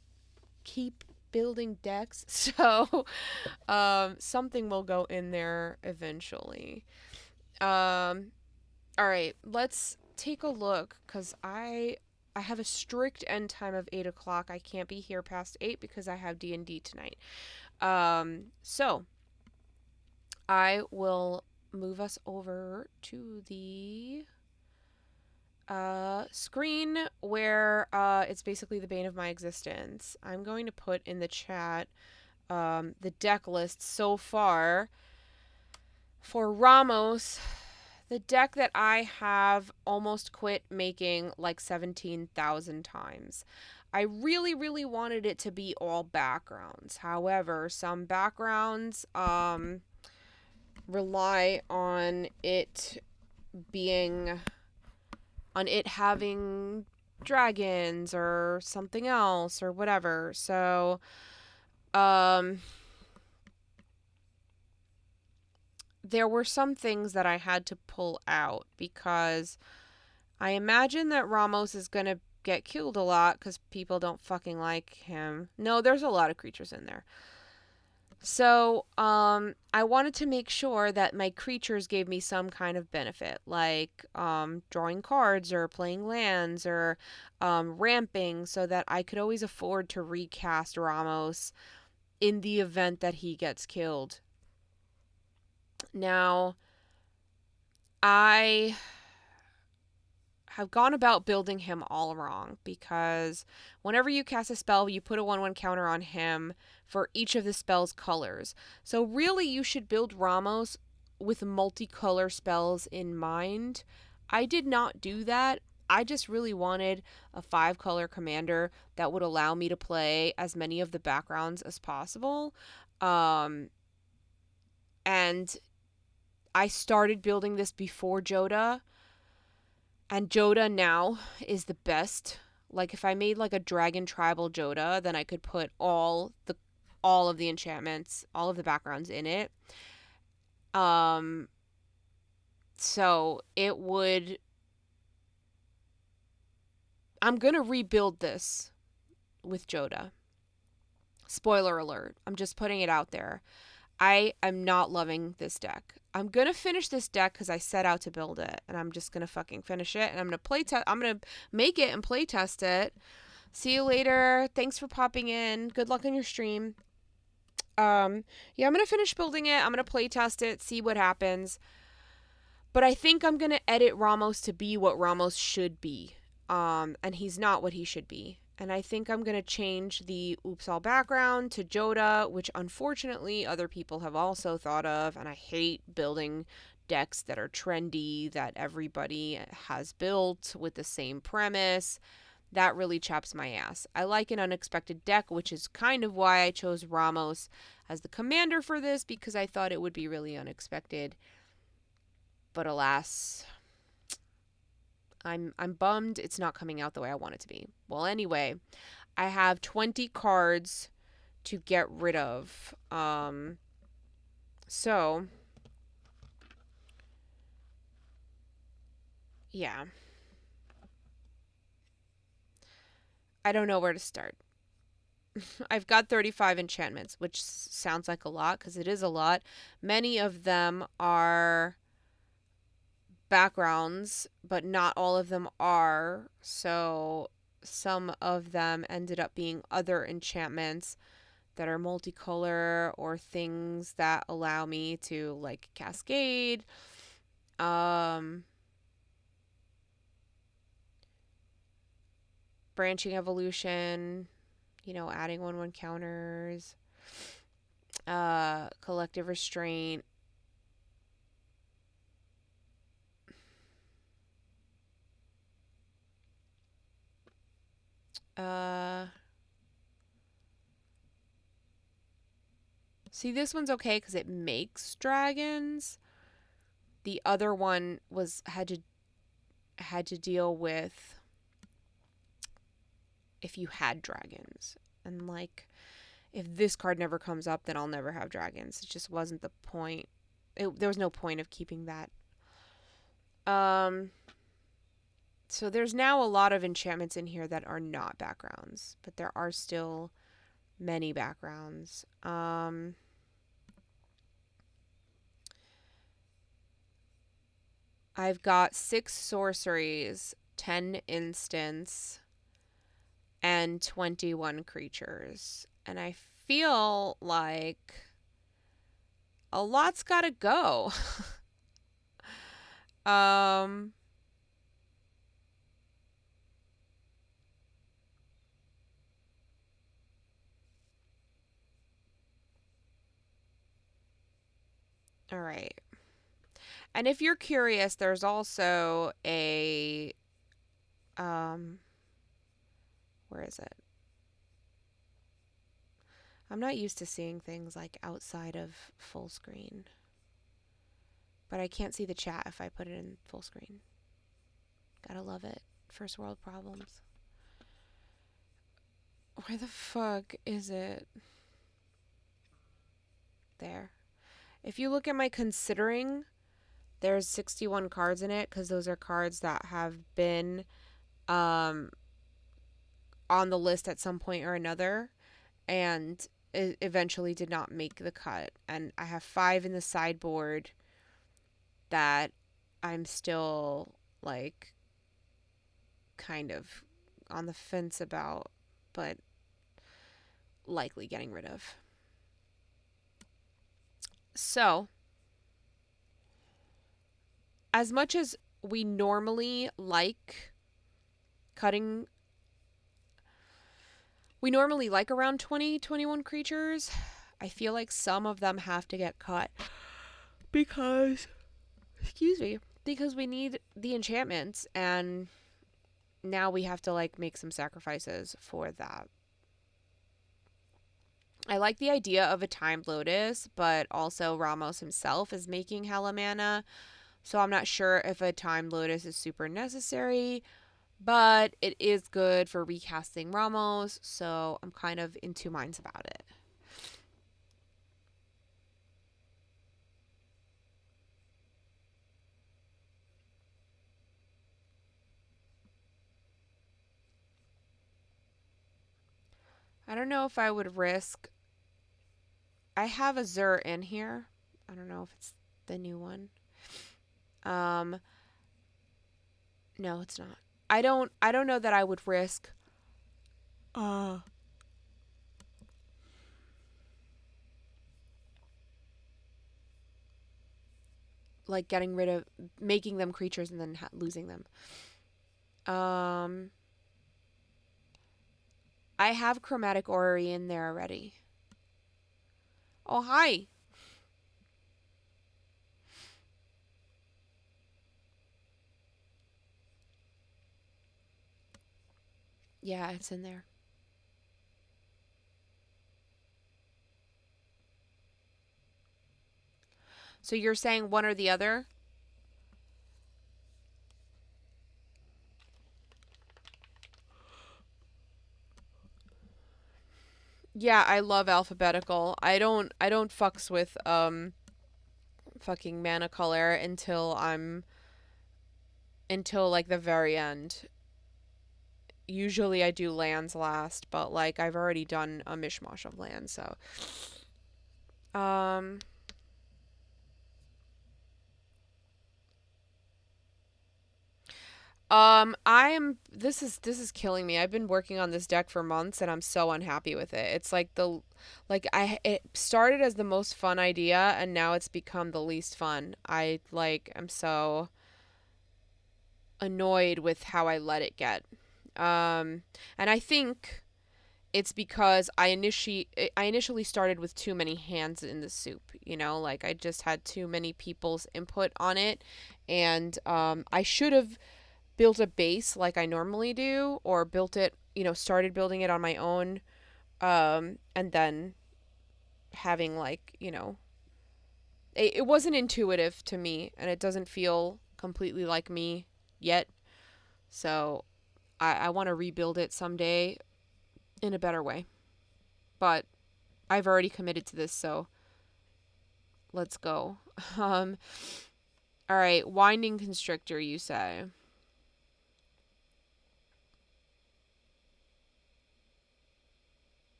keep building decks, so something will go in there eventually. All right, let's take a look because I have a strict end time of 8 o'clock. I can't be here past 8 because I have D&D tonight. So I will move us over to the screen where it's basically the bane of my existence. I'm going to put in the chat the deck list so far for Ramos. The deck that I have almost quit making like 17,000 times. I really, really wanted it to be all backgrounds. However, some backgrounds rely on it being, on it having dragons or something else or whatever. So, there were some things that I had to pull out because I imagine that Ramos is going to get killed a lot because people don't fucking like him. No, there's a lot of creatures in there. So, I wanted to make sure that my creatures gave me some kind of benefit, like drawing cards or playing lands or ramping, so that I could always afford to recast Ramos in the event that he gets killed. Now, I have gone about building him all wrong because whenever you cast a spell, you put a 1/1 counter on him for each of the spell's colors. So really you should build Ramos with multicolor spells in mind. I did not do that. I just really wanted a 5-color commander that would allow me to play as many of the backgrounds as possible. And I started building this before Joda. And Joda now is the best. Like if I made like a dragon tribal Joda, then I could put all of the enchantments, all of the backgrounds in it. Um so it would I'm going to rebuild this with Joda. Spoiler alert. I'm just putting it out there. I am not loving this deck. I'm going to finish this deck cuz I set out to build it, and I'm just going to fucking finish it, and I'm going to make it and play test it. See you later. Thanks for popping in. Good luck on your stream. Yeah, I'm going to finish building it. I'm going to play test it, see what happens. But I think I'm going to edit Ramos to be what Ramos should be. And he's not what he should be. And I think I'm going to change the Oops All background to Joda, which unfortunately other people have also thought of. And I hate building decks that are trendy, that everybody has built with the same premise. That really chaps my ass. I like an unexpected deck, which is kind of why I chose Ramos as the commander for this, because I thought it would be really unexpected. But alas, I'm bummed it's not coming out the way I want it to be. Well, anyway, I have 20 cards to get rid of. So yeah. I don't know where to start. I've got 35 enchantments, which sounds like a lot because it is a lot. Many of them are backgrounds, but not all of them are. So some of them ended up being other enchantments that are multicolor or things that allow me to like cascade. Branching evolution, adding 1/1 counters, collective restraint. See, this one's okay because it makes dragons. The other one had to deal with if you had dragons, and like if this card never comes up, then I'll never have dragons. It just wasn't the point. There was no point of keeping that. So there's now a lot of enchantments in here that are not backgrounds, but there are still many backgrounds. I've got 6 sorceries, 10 instants, and 21 creatures. And I feel like a lot's got to go. All right. And if you're curious, there's also a where is it? I'm not used to seeing things like outside of full screen. But I can't see the chat if I put it in full screen. Gotta love it. First world problems. Where the fuck is it? There. If you look at my considering, there's 61 cards in it because those are cards that have been on the list at some point or another and eventually did not make the cut. And I have 5 in the sideboard that I'm still like kind of on the fence about, but likely getting rid of. So, as much as we normally like cutting, we normally like around 20, 21 creatures, I feel like some of them have to get cut because, because we need the enchantments, and now we have to like make some sacrifices for that. I like the idea of a timed lotus, but also Ramos himself is making hella mana. So I'm not sure if a timed lotus is super necessary, but it is good for recasting Ramos, so I'm kind of in two minds about it. I don't know if I would risk. I have a Zur in here. I don't know if it's the new one. Um, no, it's not. I don't know that I would risk uh like getting rid of making them creatures and then losing them. Um, I have Chromatic Orrery in there already. Oh, hi. Yeah, it's in there. So you're saying one or the other? Yeah, I love alphabetical. I don't fucks with fucking mana color until like the very end. Usually I do lands last, but like I've already done a mishmash of lands, so um I am this is killing me. I've been working on this deck for months and I'm so unhappy with it. It's like it started as the most fun idea and now it's become the least fun. I'm so annoyed with how I let it get. And I think it's because I initially started with too many hands in the soup, like I just had too many people's input on it and I should have built a base like I normally do, or built it, started building it on my own, and then having like, it wasn't intuitive to me, and it doesn't feel completely like me yet. So I want to rebuild it someday in a better way. But I've already committed to this, so let's go. Um, all right, Winding Constrictor, you say.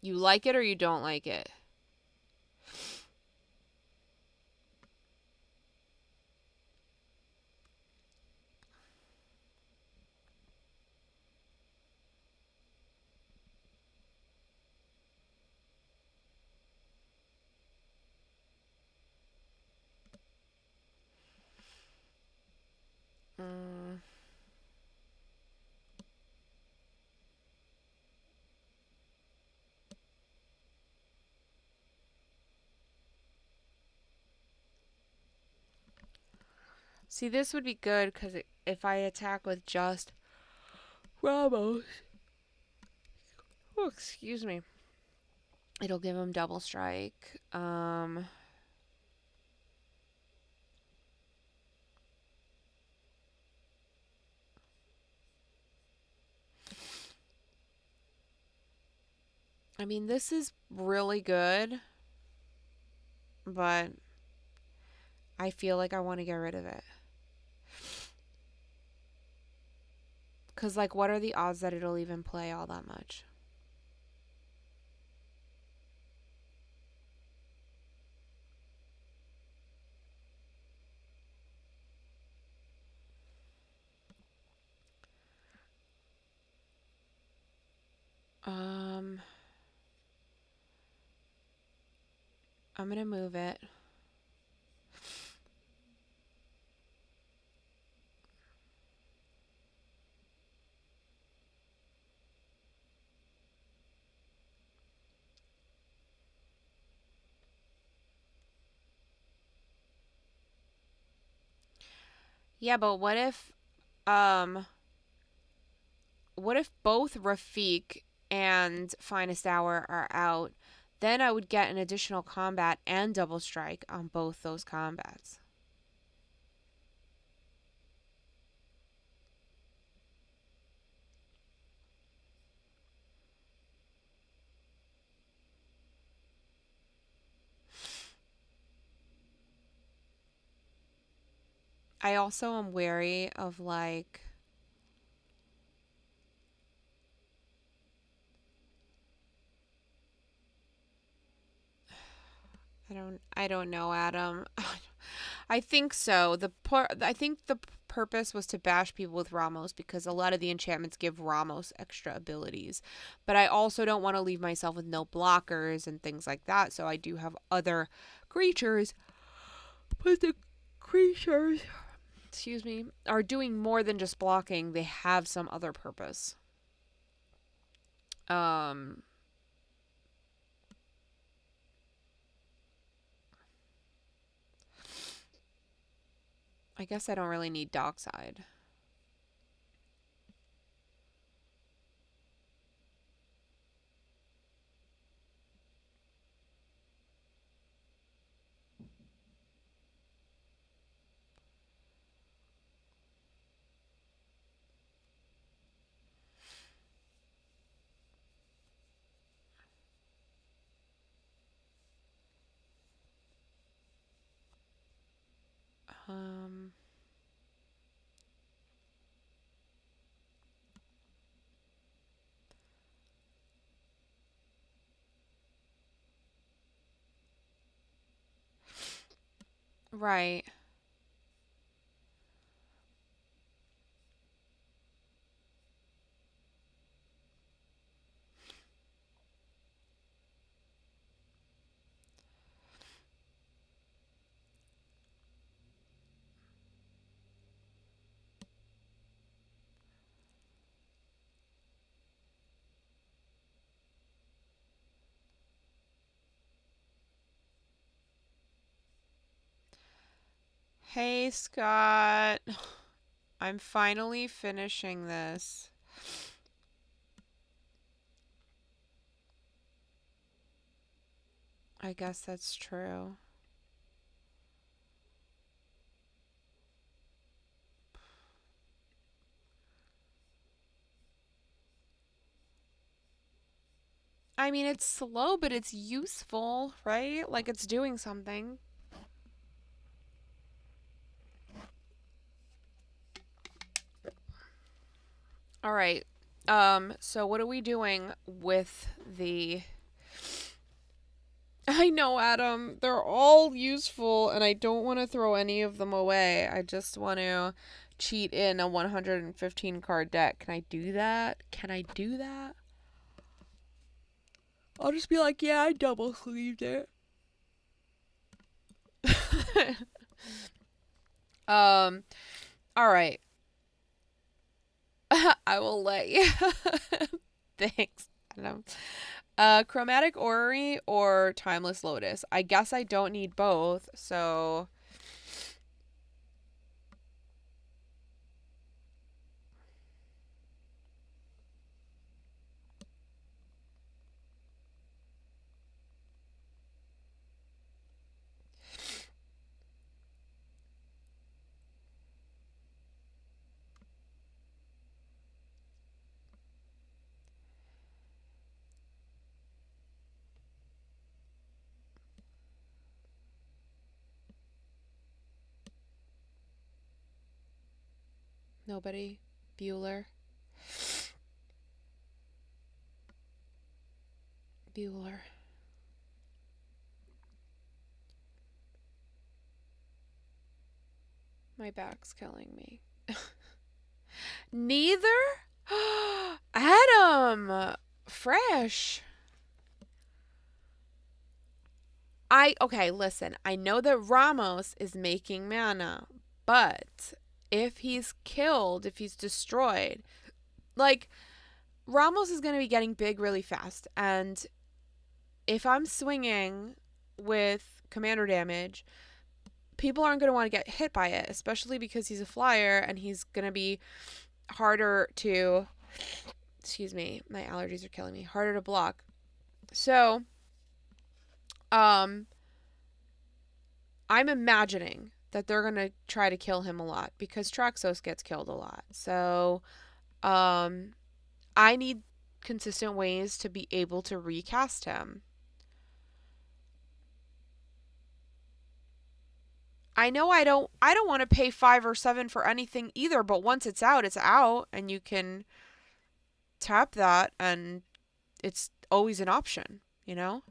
You like it or you don't like it? Mm. See, this would be good because if I attack with just Ramos, oh, excuse me, it'll give him double strike. I mean, this is really good, but I feel like I want to get rid of it. Because, like, what are the odds that it'll even play all that much? Um, I'm going to move it. Yeah, but um, what if both Rafik and Finest Hour are out? Then I would get an additional combat and double strike on both those combats. I also am wary of like I don't know, Adam. I think so. I think the purpose was to bash people with Ramos because a lot of the enchantments give Ramos extra abilities. But I also don't want to leave myself with no blockers and things like that, so I do have other creatures. But the creatures, excuse me, are doing more than just blocking. They have some other purpose. Um I guess I don't really need Dockside. Um right. Hey, Scott. I'm finally finishing this. I guess that's true. I mean, it's slow, but it's useful, right? Like it's doing something. All right. So what are we doing with the I know, Adam. They're all useful and I don't want to throw any of them away. I just want to cheat in a 115 card deck. Can I do that? Can I do that? I'll just be like, yeah, I double sleeved it. um, all right. I will let you. Thanks, Adam. Chromatic Orrery or Timeless Lotus? I guess I don't need both, so nobody. Bueller. Bueller. My back's killing me. Neither? Adam! Fresh. Okay, listen. I know that Ramos is making mana, but if he's killed, if he's destroyed, like Ramos is going to be getting big really fast, and if I'm swinging with commander damage, people aren't going to want to get hit by it, especially because he's a flyer and he's going to be harder to, excuse me, my allergies are killing me, harder to block. So, um, I'm imagining that they're going to try to kill him a lot because Traxos gets killed a lot. So, um, I need consistent ways to be able to recast him. I know I don't want to pay 5 or 7 for anything either, but once it's out and you can tap that and it's always an option, you know?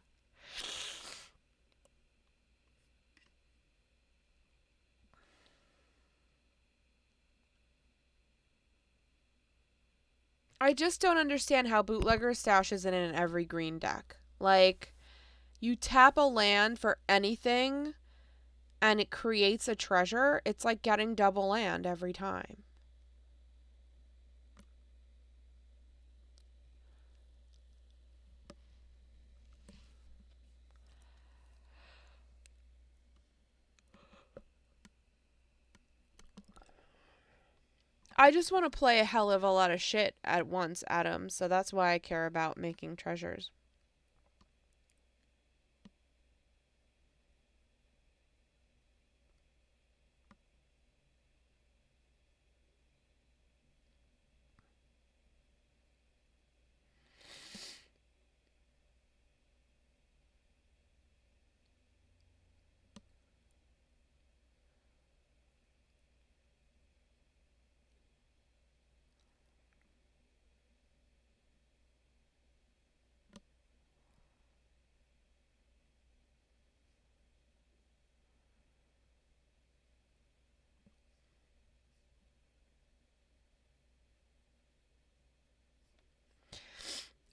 I just don't understand how bootlegger stash isn't in every green deck. Like, you tap a land for anything and it creates a treasure. It's like getting double land every time. I just want to play a hell of a lot of shit at once, Adam, so that's why I care about making treasures.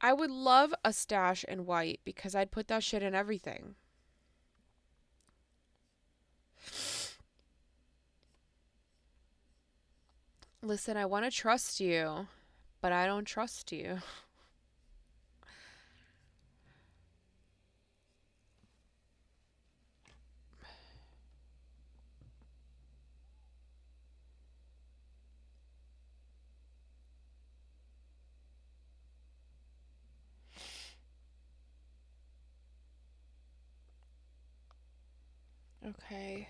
I would love a stash in white because I'd put that shit in everything. Listen, I want to trust you, but I don't trust you. Okay.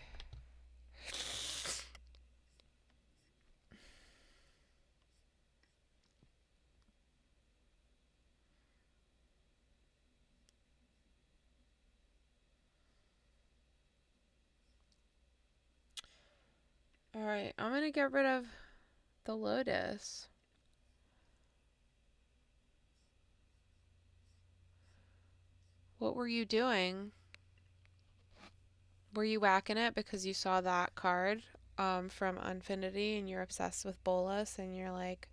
All right, I'm going to get rid of the lotus. What were you doing? Were you whacking it because you saw that card from Infinity and you're obsessed with Bolus and you're like,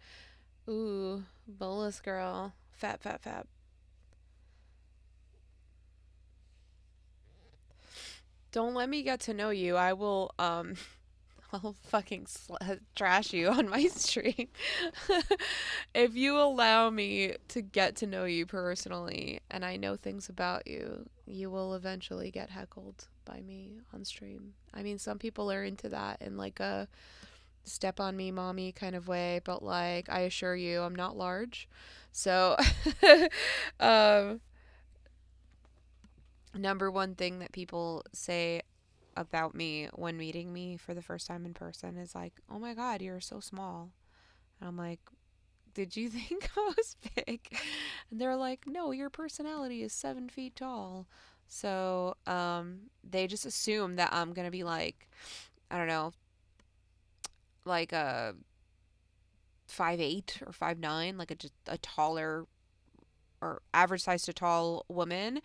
ooh, Bolus girl, fat, fat, fat. Don't let me get to know you. I will I'll fucking trash you on my stream. If you allow me to get to know you personally and I know things about you, you will eventually get heckled by me on stream. I mean, some people are into that in like a step on me mommy kind of way, but like I assure you I'm not large. So um number one thing that people say about me when meeting me for the first time in person is like, "Oh my god, you're so small." And I'm like, "Did you think I was big?" And they're like, "No, your personality is 7 feet tall." So they just assume that I'm gonna be like, I don't know, like a 5'8" or 5'9", like just a taller or average size to tall woman.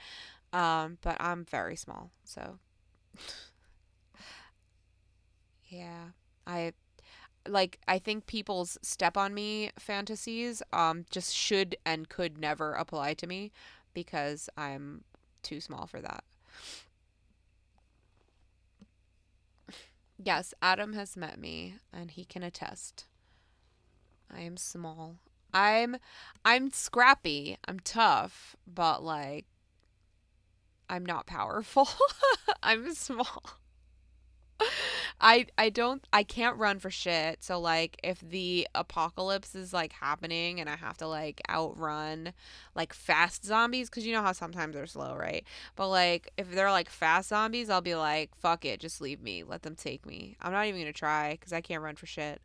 But I'm very small, so yeah. I I think people's step on me fantasies just should and could never apply to me because I'm too small for that. Yes, Adam has met me and he can attest. I am small. I'm I'm scrappy. I'm tough, but like I'm not powerful. I'm small. I can't run for shit. So like if the apocalypse is like happening and I have to like outrun like fast zombies cuz you know how sometimes they're slow, right? But like if they're like fast zombies, I'll be like fuck it, just leave me. Let them take me. I'm not even going to try cuz I can't run for shit.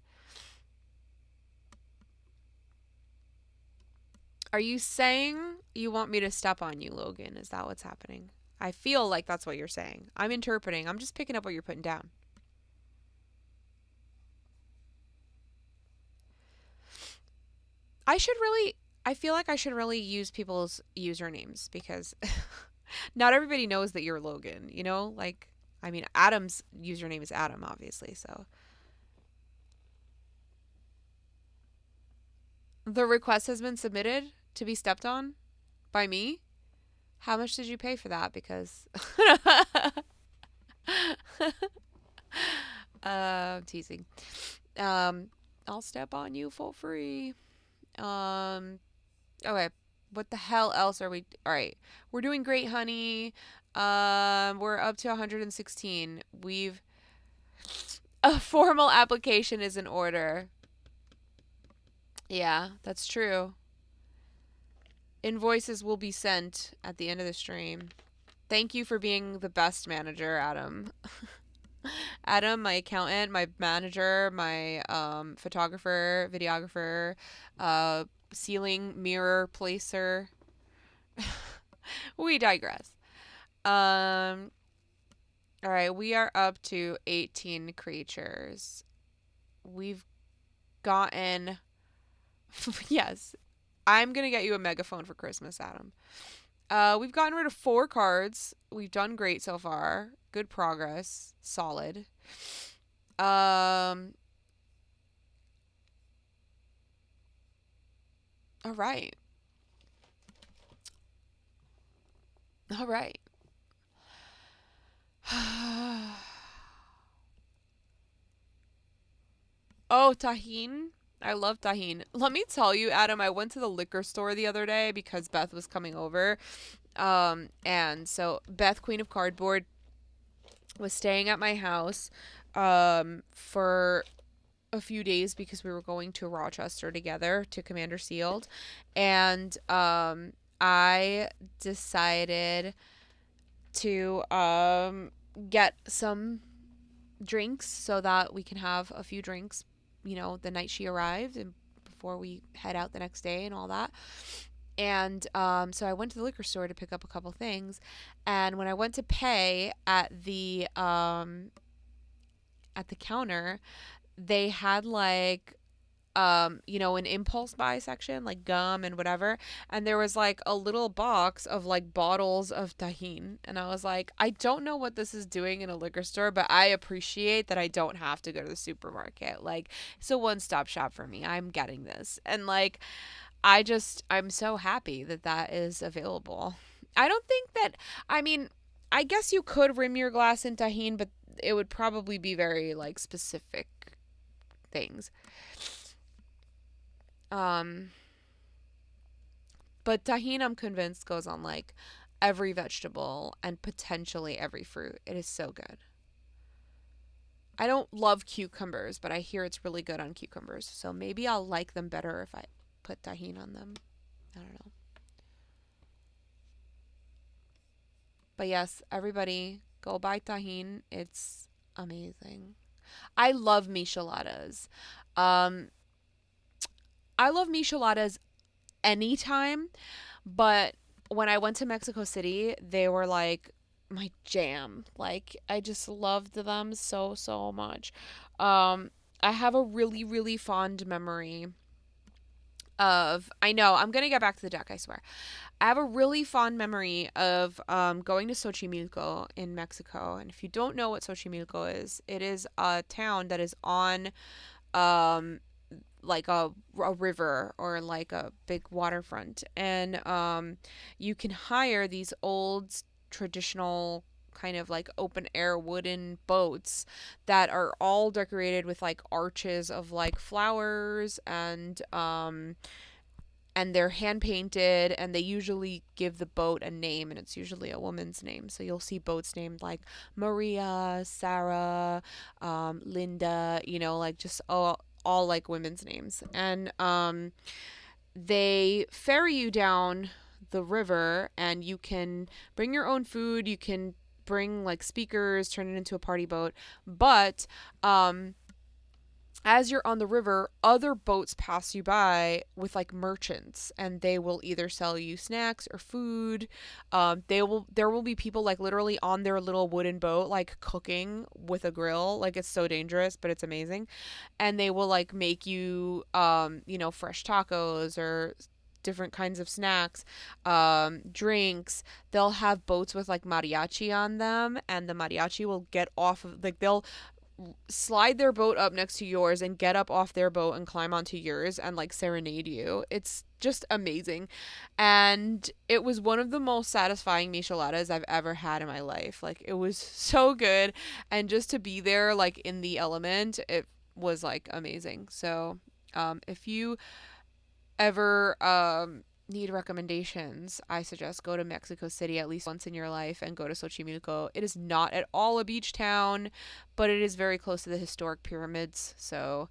Are you saying you want me to step on you, Logan? Is that what's happening? I feel like that's what you're saying. I'm interpreting. I'm just picking up what you're putting down. I should really, I feel like I should really use people's usernames because not everybody knows that you're Logan, you know? Like, I mean, Adam's username is Adam, obviously, so. The request has been submitted to be stepped on by me. How much did you pay for that? Because I'm teasing. Um, I'll step on you for free. Um, okay. What the hell else are we? All right, we're doing great, honey. We're up to 116. We've a formal application is in order. Yeah, that's true. Invoices will be sent at the end of the stream. Thank you for being the best manager, Adam. Adam, my accountant, my manager, my photographer, videographer, uh, ceiling mirror placer. We digress. Um, all right, we are up to 18 creatures. We've gotten. Yes, I'm gonna get you a megaphone for Christmas, Adam. We've gotten rid of 4 cards. We've done great so far. Good progress. Solid. Um, all right. All right. Oh, tahine. I love tahine. Let me tell you, Adam, I went to the liquor store the other day because Beth was coming over. And so Beth, Queen of Cardboard, was staying at my house for a few days because we were going to Rochester together to Commander Sealed. And I decided to get some drinks so that we can have a few drinks, the night she arrived and before we head out the next day and all that. And so I went to the liquor store to pick up a couple things. And when I went to pay at the counter, they had like an impulse buy section, like gum and whatever. And there was like a little box of like bottles of tahine. And I was like, I don't know what this is doing in a liquor store, but I appreciate that I don't have to go to the supermarket. Like, it's a one stop shop for me. I'm getting this. And like, I'm so happy that that is available. I don't think that, I mean, I guess you could rim your glass in tahine, but it would probably be very like specific things. Um, but tahine, I'm convinced, goes on like every vegetable and potentially every fruit. It is so good. I don't love cucumbers, but I hear it's really good on cucumbers. So maybe I'll like them better if I put tahine on them. I don't know. But yes, everybody go buy tahine. It's amazing. I love micheladas. Um, I love micheladas anytime, but when I went to Mexico City, they were like my jam. Like I just loved them so so much. Um, I have a really really fond memory of. I know I'm gonna get back to the deck. I swear. I have a really fond memory of going to Xochimilco in Mexico. And if you don't know what Xochimilco is, it is a town that is on um, like a river or like a big waterfront. And you can hire these old traditional kind of like open air wooden boats that are all decorated with like arches of like flowers and they're hand painted and they usually give the boat a name and it's usually a woman's name. So you'll see boats named like Maria, Sarah, Linda, like just all like women's names. And they ferry you down the river and you can bring your own food, you can bring like speakers, turn it into a party boat, but as you're on the river, other boats pass you by with like merchants, and they will either sell you snacks or food. There will be people like literally on their little wooden boat, like cooking with a grill. Like it's so dangerous, but it's amazing. And they will like make you, fresh tacos or different kinds of snacks, drinks. They'll have boats with like mariachi on them, and the mariachi will get off of like they'll slide their boat up next to yours and get up off their boat and climb onto yours and like serenade you. It's just amazing. And it was one of the most satisfying micheladas I've ever had in my life. Like it was so good, and just to be there like in the element, it was like amazing. So, if you ever need recommendations, I suggest go to Mexico City at least once in your life and go to Xochimilco. It is not at all a beach town, but it is very close to the historic pyramids. So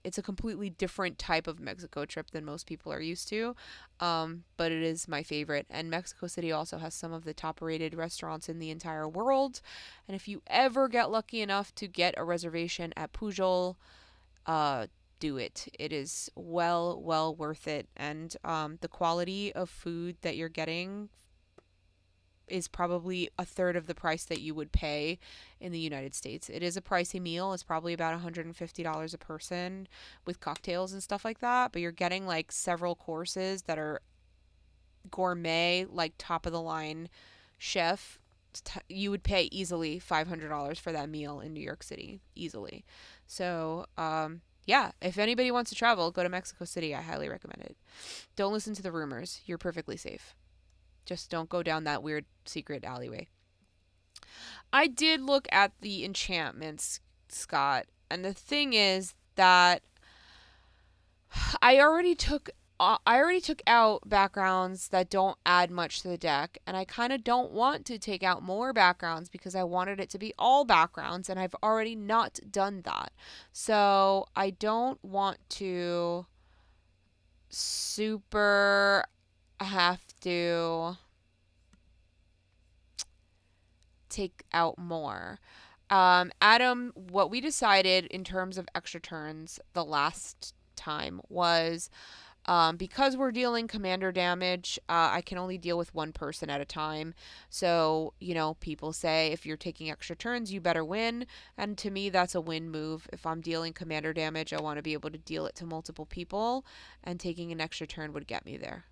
it's a completely different type of Mexico trip than most people are used to. But it is my favorite. And Mexico City also has some of the top rated restaurants in the entire world. And if you ever get lucky enough to get a reservation at Pujol, uh, do it. It is well worth it. And the quality of food that you're getting is probably a third of the price that you would pay in the United States. It is a pricey meal. It's probably about $150 a person with cocktails and stuff like that. But you're getting like several courses that are gourmet, like top of the line chef. You would pay easily $500 for that meal in New York City, easily. So, yeah, if anybody wants to travel, go to Mexico City. I highly recommend it. Don't listen to the rumors. You're perfectly safe. Just don't go down that weird secret alleyway. I did look at the enchantments, Scott, and the thing is that I already took I already took out backgrounds that don't add much to the deck, and I kind of don't want to take out more backgrounds because I wanted it to be all backgrounds, and I've already not done that. So I don't want to super have to take out more. Adam, what we decided in terms of extra turns the last time was, because we're dealing commander damage, I can only deal with one person at a time. So, people say if you're taking extra turns, you better win. And to me, that's a win move. If I'm dealing commander damage, I want to be able to deal it to multiple people, and taking an extra turn would get me there.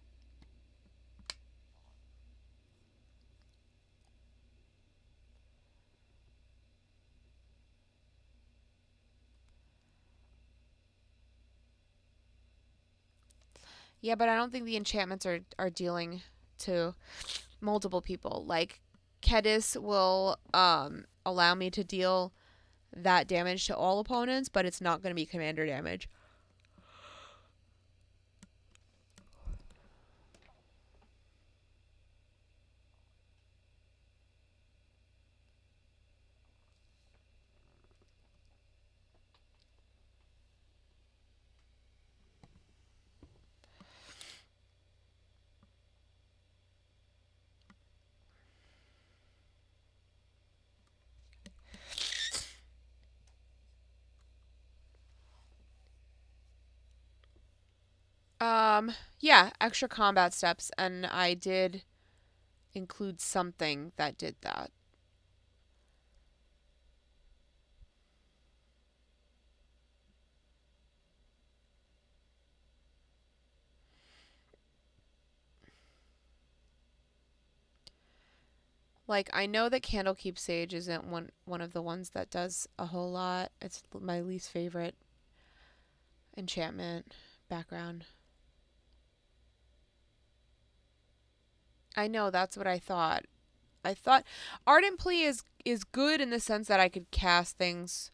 Yeah, but I don't think the enchantments are dealing to multiple people. Like, Kedis will allow me to deal that damage to all opponents, but it's not going to be commander damage. Yeah, extra combat steps, and I did include something that did that. Like, I know that Candlekeep Sage isn't one of the ones that does a whole lot. It's my least favorite enchantment background. I know, that's what I thought. I thought Ardent Plea is good in the sense that I could cast things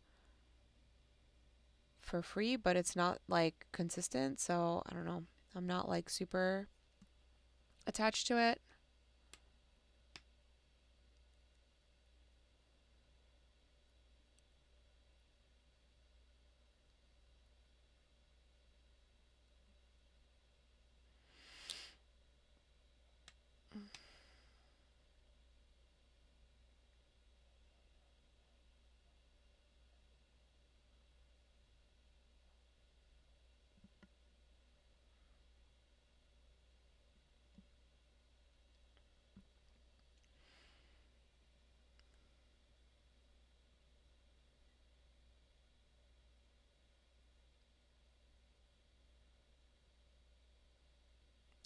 for free, but it's not like consistent, so I don't know. I'm not like super attached to it.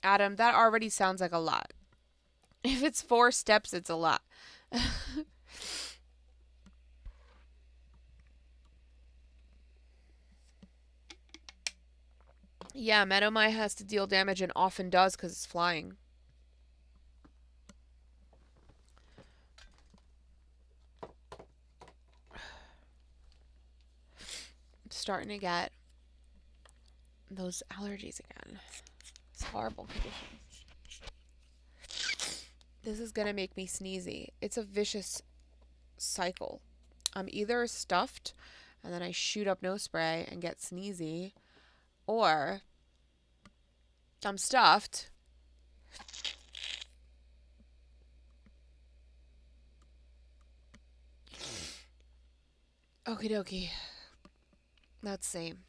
Adam, that already sounds like a lot. If it's 4 steps, it's a lot. Yeah, Menomai has to deal damage and often does because it's flying. I'm starting to get those allergies again. It's horrible condition. This is gonna make me sneezy. It's a vicious cycle. I'm either stuffed and then I shoot up nose spray and get sneezy, or I'm stuffed. Okie dokie. That's same.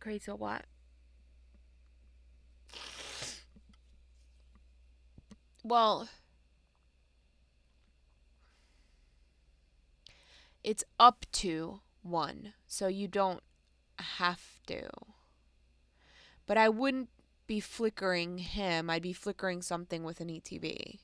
Crazy what? Well, it's up to 1, so you don't have to. But I wouldn't be flickering him. I'd be flickering something with an ETB.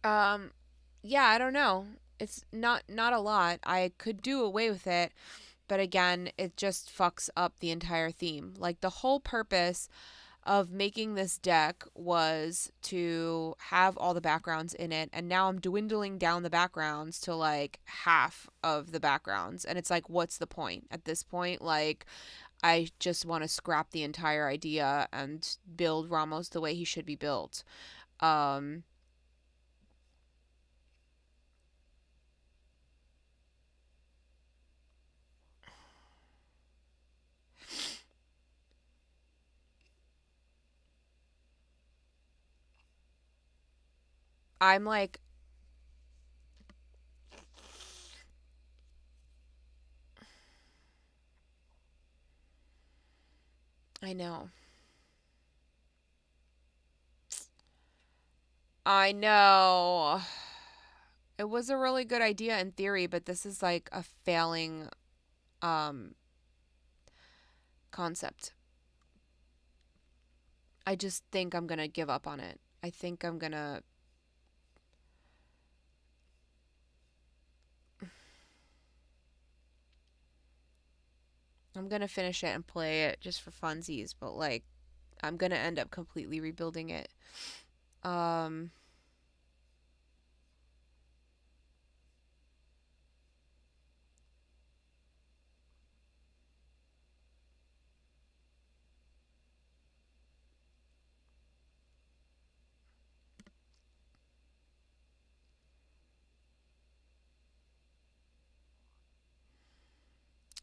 Um, yeah, I don't know. It's not a lot. I could do away with it, but again, it just fucks up the entire theme. Like the whole purpose of making this deck was to have all the backgrounds in it, and now I'm dwindling down the backgrounds to like half of the backgrounds, and it's like what's the point at this point? Like I just want to scrap the entire idea and build Ramos the way he should be built. um I'm like, I know. I know. It was a really good idea in theory, but this is like a failing um concept. I just think I'm going to give up on it. I think I'm going to finish it and play it just for funsies, but like I'm going to end up completely rebuilding it. Um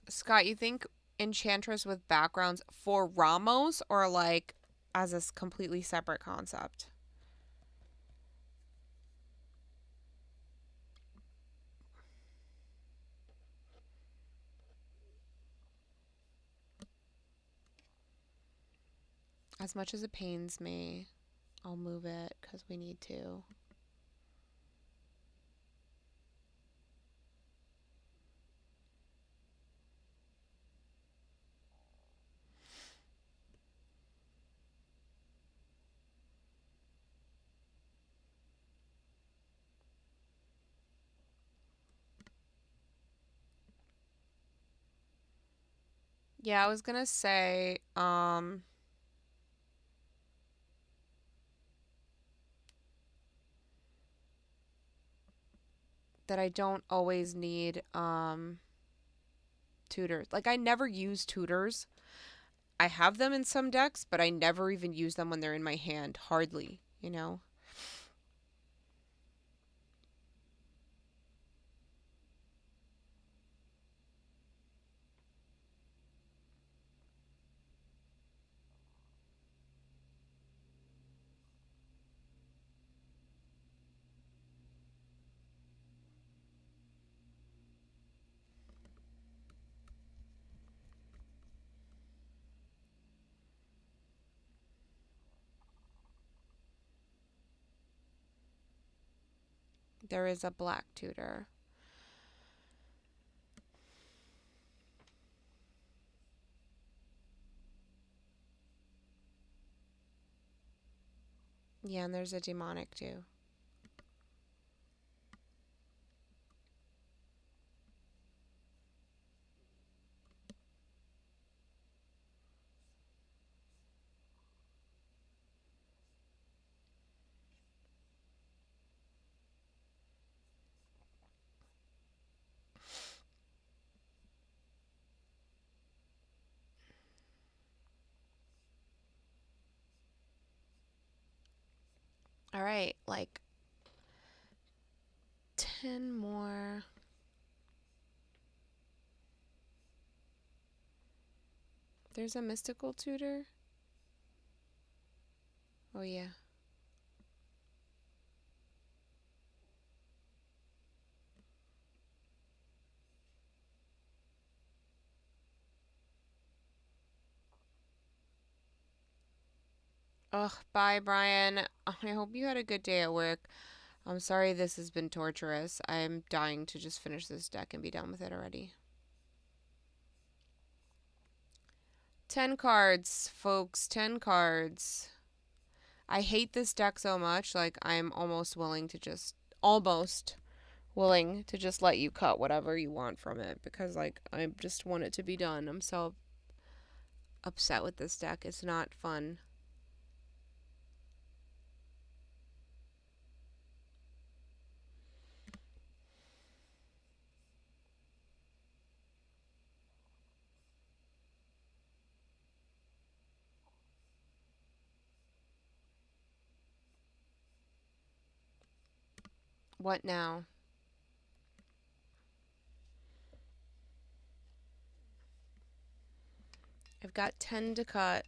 Scott, you think Enchantress with backgrounds for Ramos or like as a completely separate concept? As much as it pains me, I'll move it because we need to. Yeah, I was gonna say, that I don't always need tutors. Like I never use tutors. I have them in some decks, but I never even use them when they're in my hand. Hardly, you know? There is a black tutor. Yeah, and there's a demonic too. All right, like 10 more. There's a mystical tutor. Oh, yeah. Ugh, bye, Brian. I hope you had a good day at work. I'm sorry this has been torturous. I'm dying to just finish this deck and be done with it already. 10 cards, folks. 10 cards. I hate this deck so much. Like, I'm almost willing to just. Almost willing to just let you cut whatever you want from it because, like, I just want it to be done. I'm so upset with this deck. It's not fun. What now? I've got 10 to cut.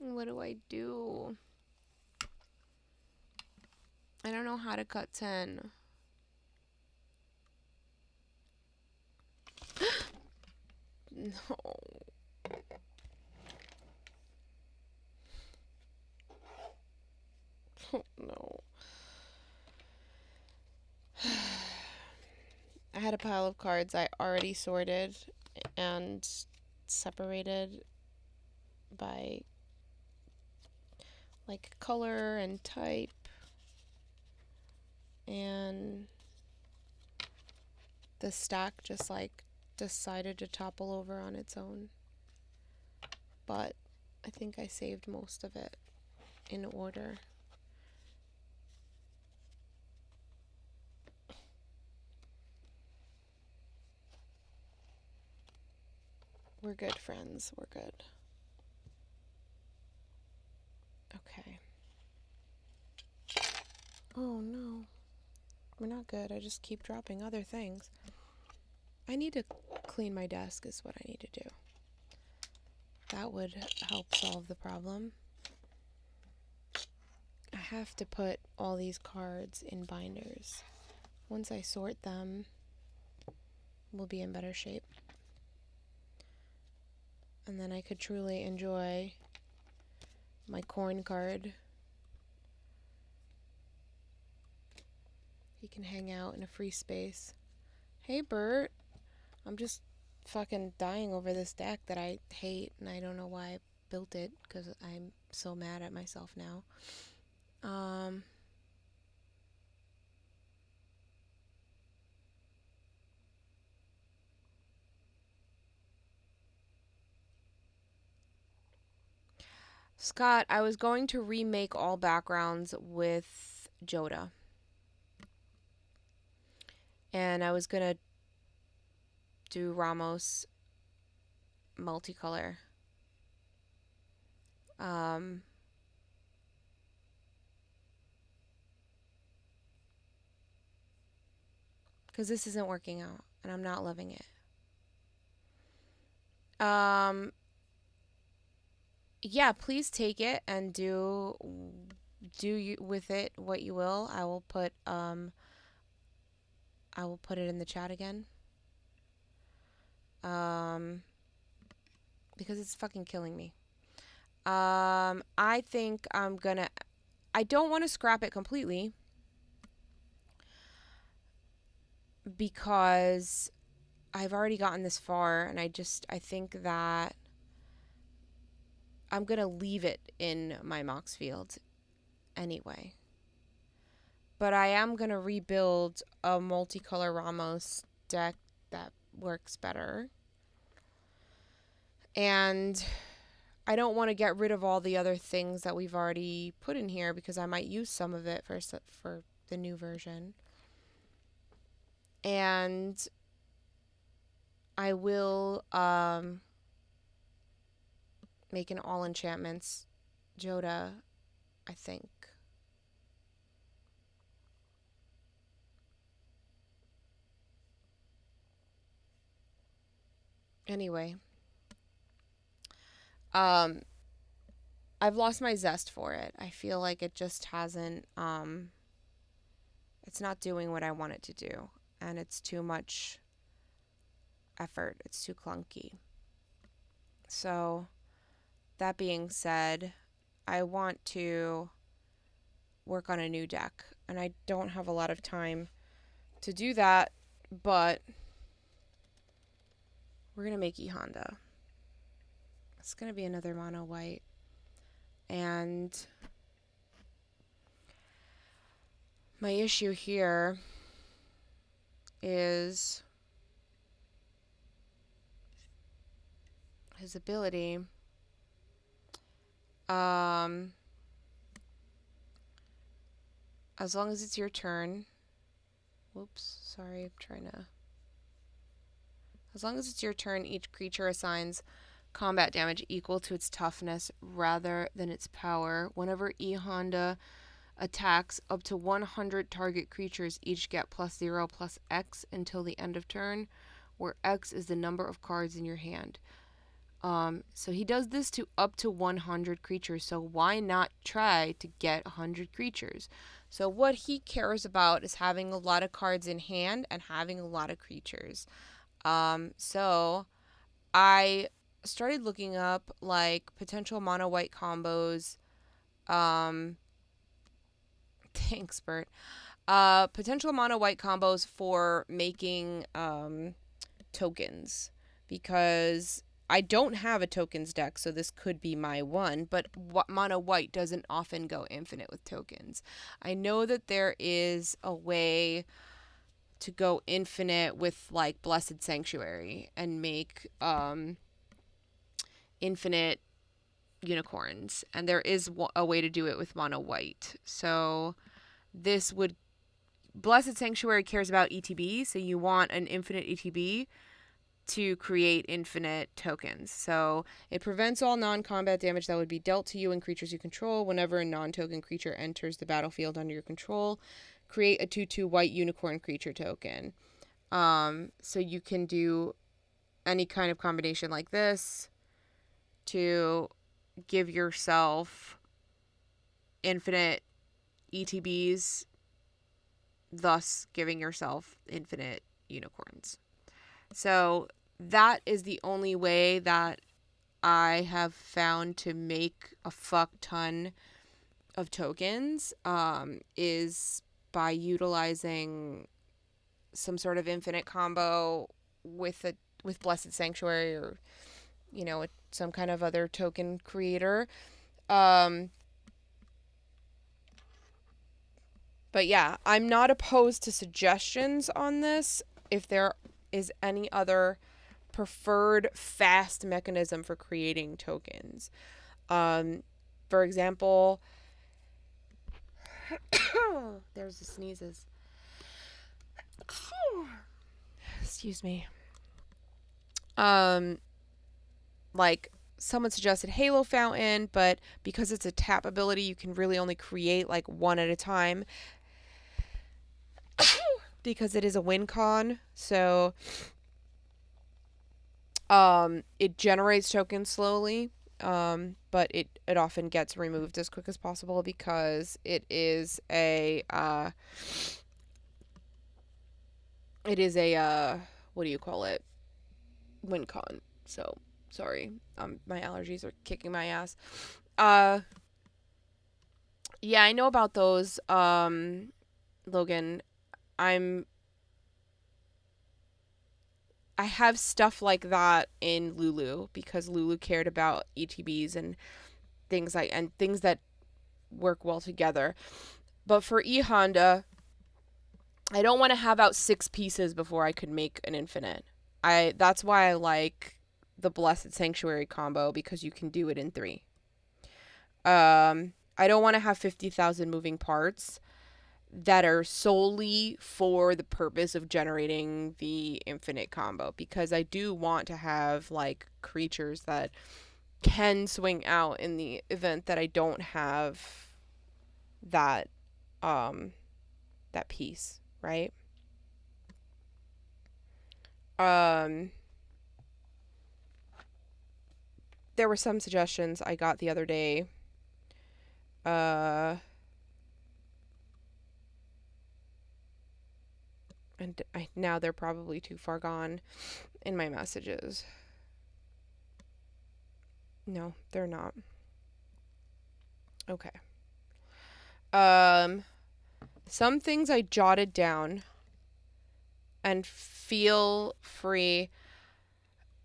What do I do? I don't know how to cut 10. No. Oh, no. I had a pile of cards I already sorted and separated by like color and type, and the stack just like decided to topple over on its own. But I think I saved most of it in order. We're good, friends. We're good. Okay. Oh no. We're not good. I just keep dropping other things. I need to clean my desk is what I need to do. That would help solve the problem. I have to put all these cards in binders. Once I sort them, we'll be in better shape. And then I could truly enjoy my corn card. He can hang out in a free space. Hey, Bert. I'm just fucking dying over this deck that I hate, and I don't know why I built it because I'm so mad at myself now. Scott, I was going to remake all backgrounds with Joda. And I was going to do Ramos multicolor. Because this isn't working out, and I'm not loving it. Yeah, please take it and do you with it what you will. I will put it in the chat again. Because it's fucking killing me. I think I don't want to scrap it completely because I've already gotten this far, and I think that I'm gonna leave it in my Mox field anyway. But I am gonna rebuild a multicolor Ramos deck that works better. And I don't want to get rid of all the other things that we've already put in here because I might use some of it for the new version. And I will make an all enchantments Joda, I think. Anyway, I've lost my zest for it. I feel like it just hasn't it's not doing what I want it to do, and it's too much effort. It's too clunky. So, that being said, I want to work on a new deck, and I don't have a lot of time to do that, but we're going to make E-Honda. It's going to be another mono white. And my issue here is his ability. As long as it's your turn. Whoops, sorry, I'm trying to. As long as it's your turn, each creature assigns combat damage equal to its toughness rather than its power. Whenever E-Honda attacks, up to 100 target creatures each get +0 +X until the end of turn, where X is the number of cards in your hand. So he does this to up to 100 creatures, so why not try to get 100 creatures? So what he cares about is having a lot of cards in hand and having a lot of creatures. So I started looking up like potential mono white combos. Thanks, Bert. Potential mono white combos for making tokens, because I don't have a tokens deck, so this could be my one, but mono white doesn't often go infinite with tokens. I know that there is a way to go infinite with like Blessed Sanctuary and make infinite unicorns, and there is a way to do it with mono white. So this would Blessed Sanctuary cares about ETB, so you want an infinite ETB to create infinite tokens. So it prevents all non-combat damage that would be dealt to you and creatures you control whenever a non-token creature enters the battlefield under your control. Create a 2/2 white unicorn creature token. So you can do any kind of combination like this to give yourself infinite ETBs, thus giving yourself infinite unicorns. So that is the only way that I have found to make a fuck ton of tokens, is by utilizing some sort of infinite combo with Blessed Sanctuary, or some kind of other token creator. Um, but yeah, I'm not opposed to suggestions on this if there is any other preferred fast mechanism for creating tokens. For example, there's the sneezes. Excuse me. Like someone suggested Halo Fountain, but because it's a tap ability, you can really only create like one at a time because it is a win con. So it generates tokens slowly, but it often gets removed as quick as possible because it is a what do you call it? Win con. So sorry, my allergies are kicking my ass. Yeah, I know about those. Logan, I have stuff like that in Lulu because Lulu cared about ETBs and things that work well together. But for E Honda, I don't want to have out 6 pieces before I could make an infinite. That's why I like the Blessed Sanctuary combo, because you can do it in 3. I don't want to have 50,000 moving parts that are solely for the purpose of generating the infinite combo, because I do want to have like creatures that can swing out in the event that I don't have that that piece, right? There were some suggestions I got the other day. And now they're probably too far gone in my messages. No, they're not. Okay. Some things I jotted down, and feel free.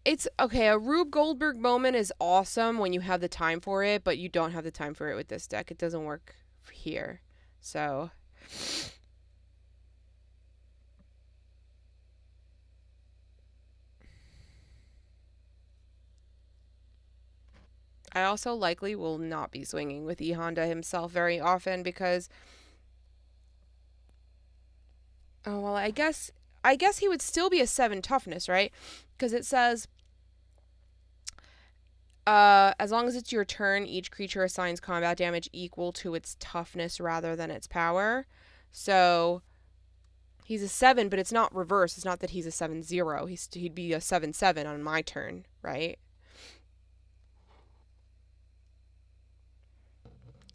It's okay. A Rube Goldberg moment is awesome when you have the time for it, but you don't have the time for it with this deck. It doesn't work here. So I also likely will not be swinging with E Honda himself very often because, oh well, I guess he would still be a 7 toughness, right? Because it says as long as it's your turn, each creature assigns combat damage equal to its toughness rather than its power. So he's a 7, but it's not reverse. It's not that he's a 7/0. He'd be a 7/7 on my turn, right?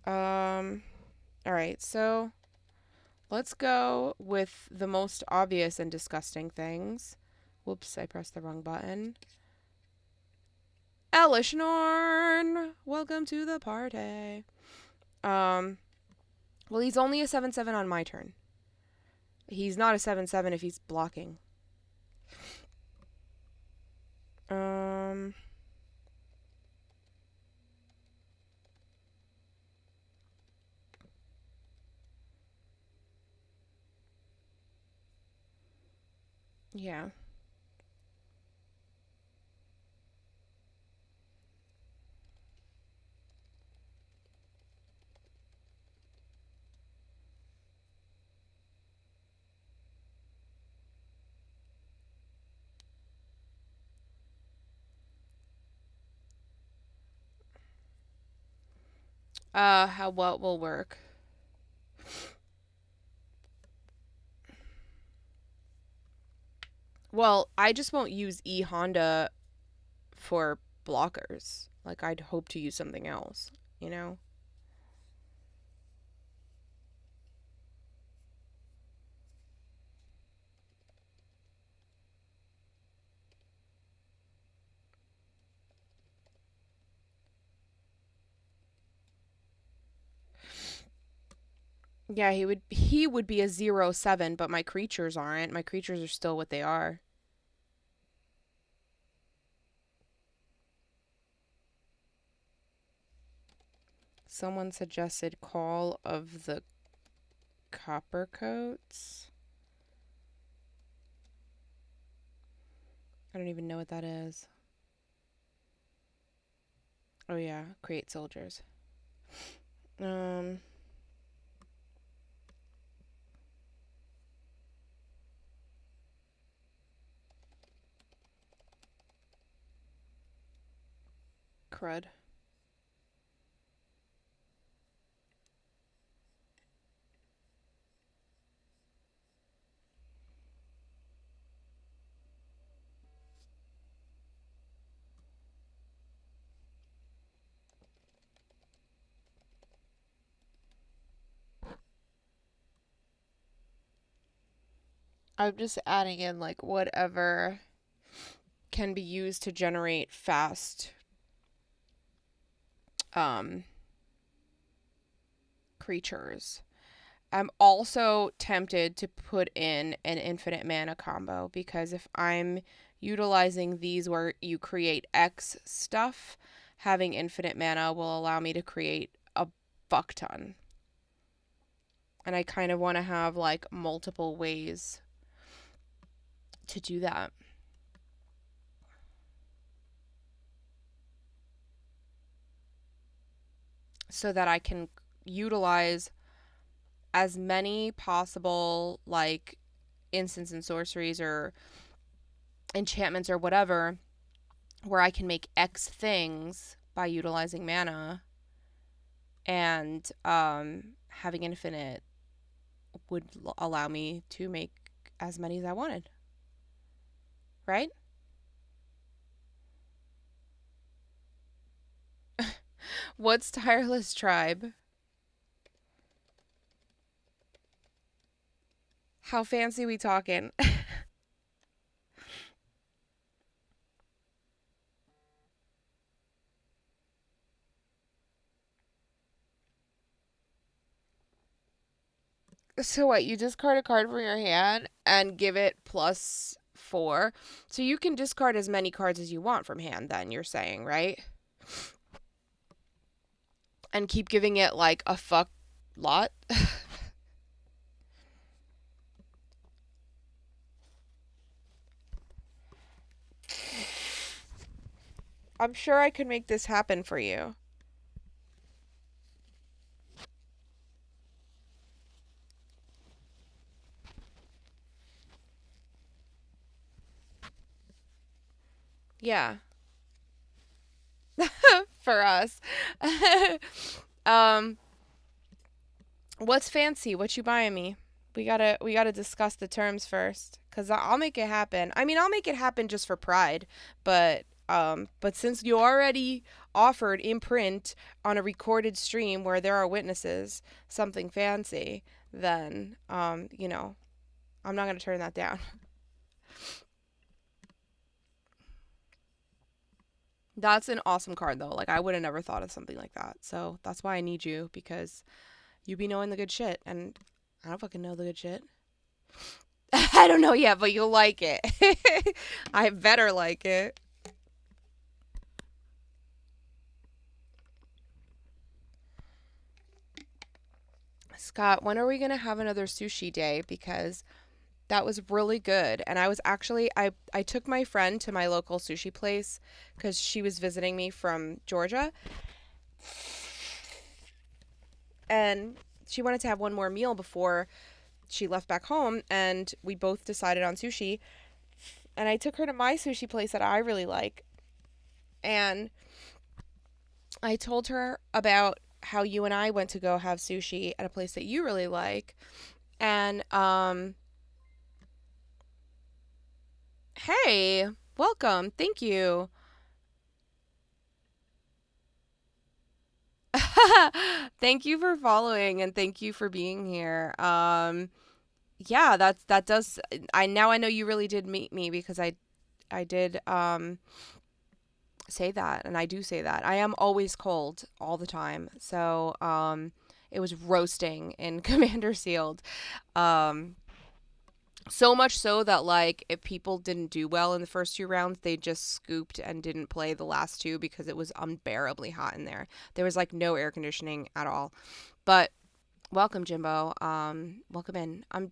All right. So let's go with the most obvious and disgusting things. Whoops, I pressed the wrong button. Elish Norn, welcome to the party. Well, he's only a 7/7 on my turn. He's not a 7/7 if he's blocking. Yeah. What will work? Well, I just won't use E Honda for blockers. Like, I'd hope to use something else, you know? Yeah, he would be a 0-7, but my creatures aren't. My creatures are still what they are. Someone suggested Call of the Coppercoats. I don't even know what that is. Oh yeah, create soldiers. Um, crud. I'm just adding in like whatever can be used to generate fast um creatures. I'm also tempted to put in an infinite mana combo because if I'm utilizing these where you create X stuff, having infinite mana will allow me to create a fuck ton. And I kind of want to have like multiple ways to do that so that I can utilize as many possible like instants and sorceries or enchantments or whatever where I can make X things by utilizing mana, and having infinite would allow me to make as many as I wanted, right? What's Tireless Tribe? How fancy we talking? So what, you discard a card from your hand and give it +4. So you can discard as many cards as you want from hand then, you're saying, right? And keep giving it like a fuck lot. I'm sure I could make this happen for you. Yeah. For us. um what's fancy? What you buying me? We gotta discuss the terms first, cause I'll make it happen. I mean, I'll make it happen just for pride, but since you already offered in print on a recorded stream where there are witnesses something fancy, then I'm not gonna turn that down. That's an awesome card though. Like I would have never thought of something like that. So that's why I need you, because you be knowing the good shit, and I don't fucking know the good shit. I don't know yet, but you'll like it. I better like it. Scott, when are we going to have another sushi day? Because that was really good. And I took my friend to my local sushi place because she was visiting me from Georgia. And she wanted to have one more meal before she left back home. And we both decided on sushi. And I took her to my sushi place that I really like. And I told her about how you and I went to go have sushi at a place that you really like. And hey, welcome. Thank you. Thank you for following and thank you for being here. Yeah, that does I know you really did meet me because I did say that, and I do say that. I am always cold all the time. So, It was roasting in Commander's Field. Um, so much so that, like, if people didn't do well in the first 2 rounds, they just scooped and didn't play the last two because it was unbearably hot in there. There was like no air conditioning at all. But welcome, Jimbo. Welcome in. I'm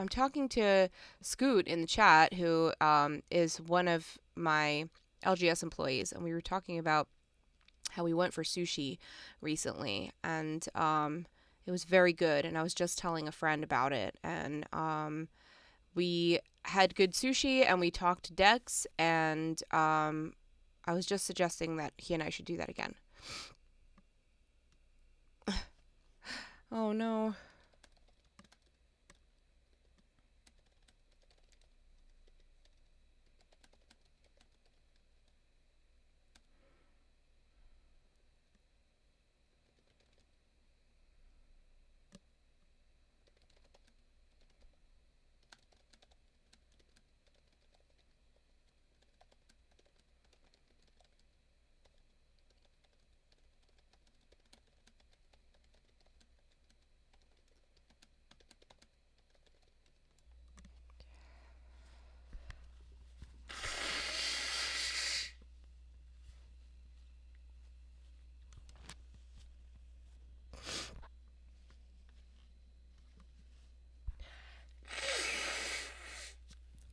talking to Scoot in the chat, who is one of my LGS employees, and we were talking about how we went for sushi recently, and it was very good. And I was just telling a friend about it, and we had good sushi, and we talked decks, and I was just suggesting that he and I should do that again. Oh no.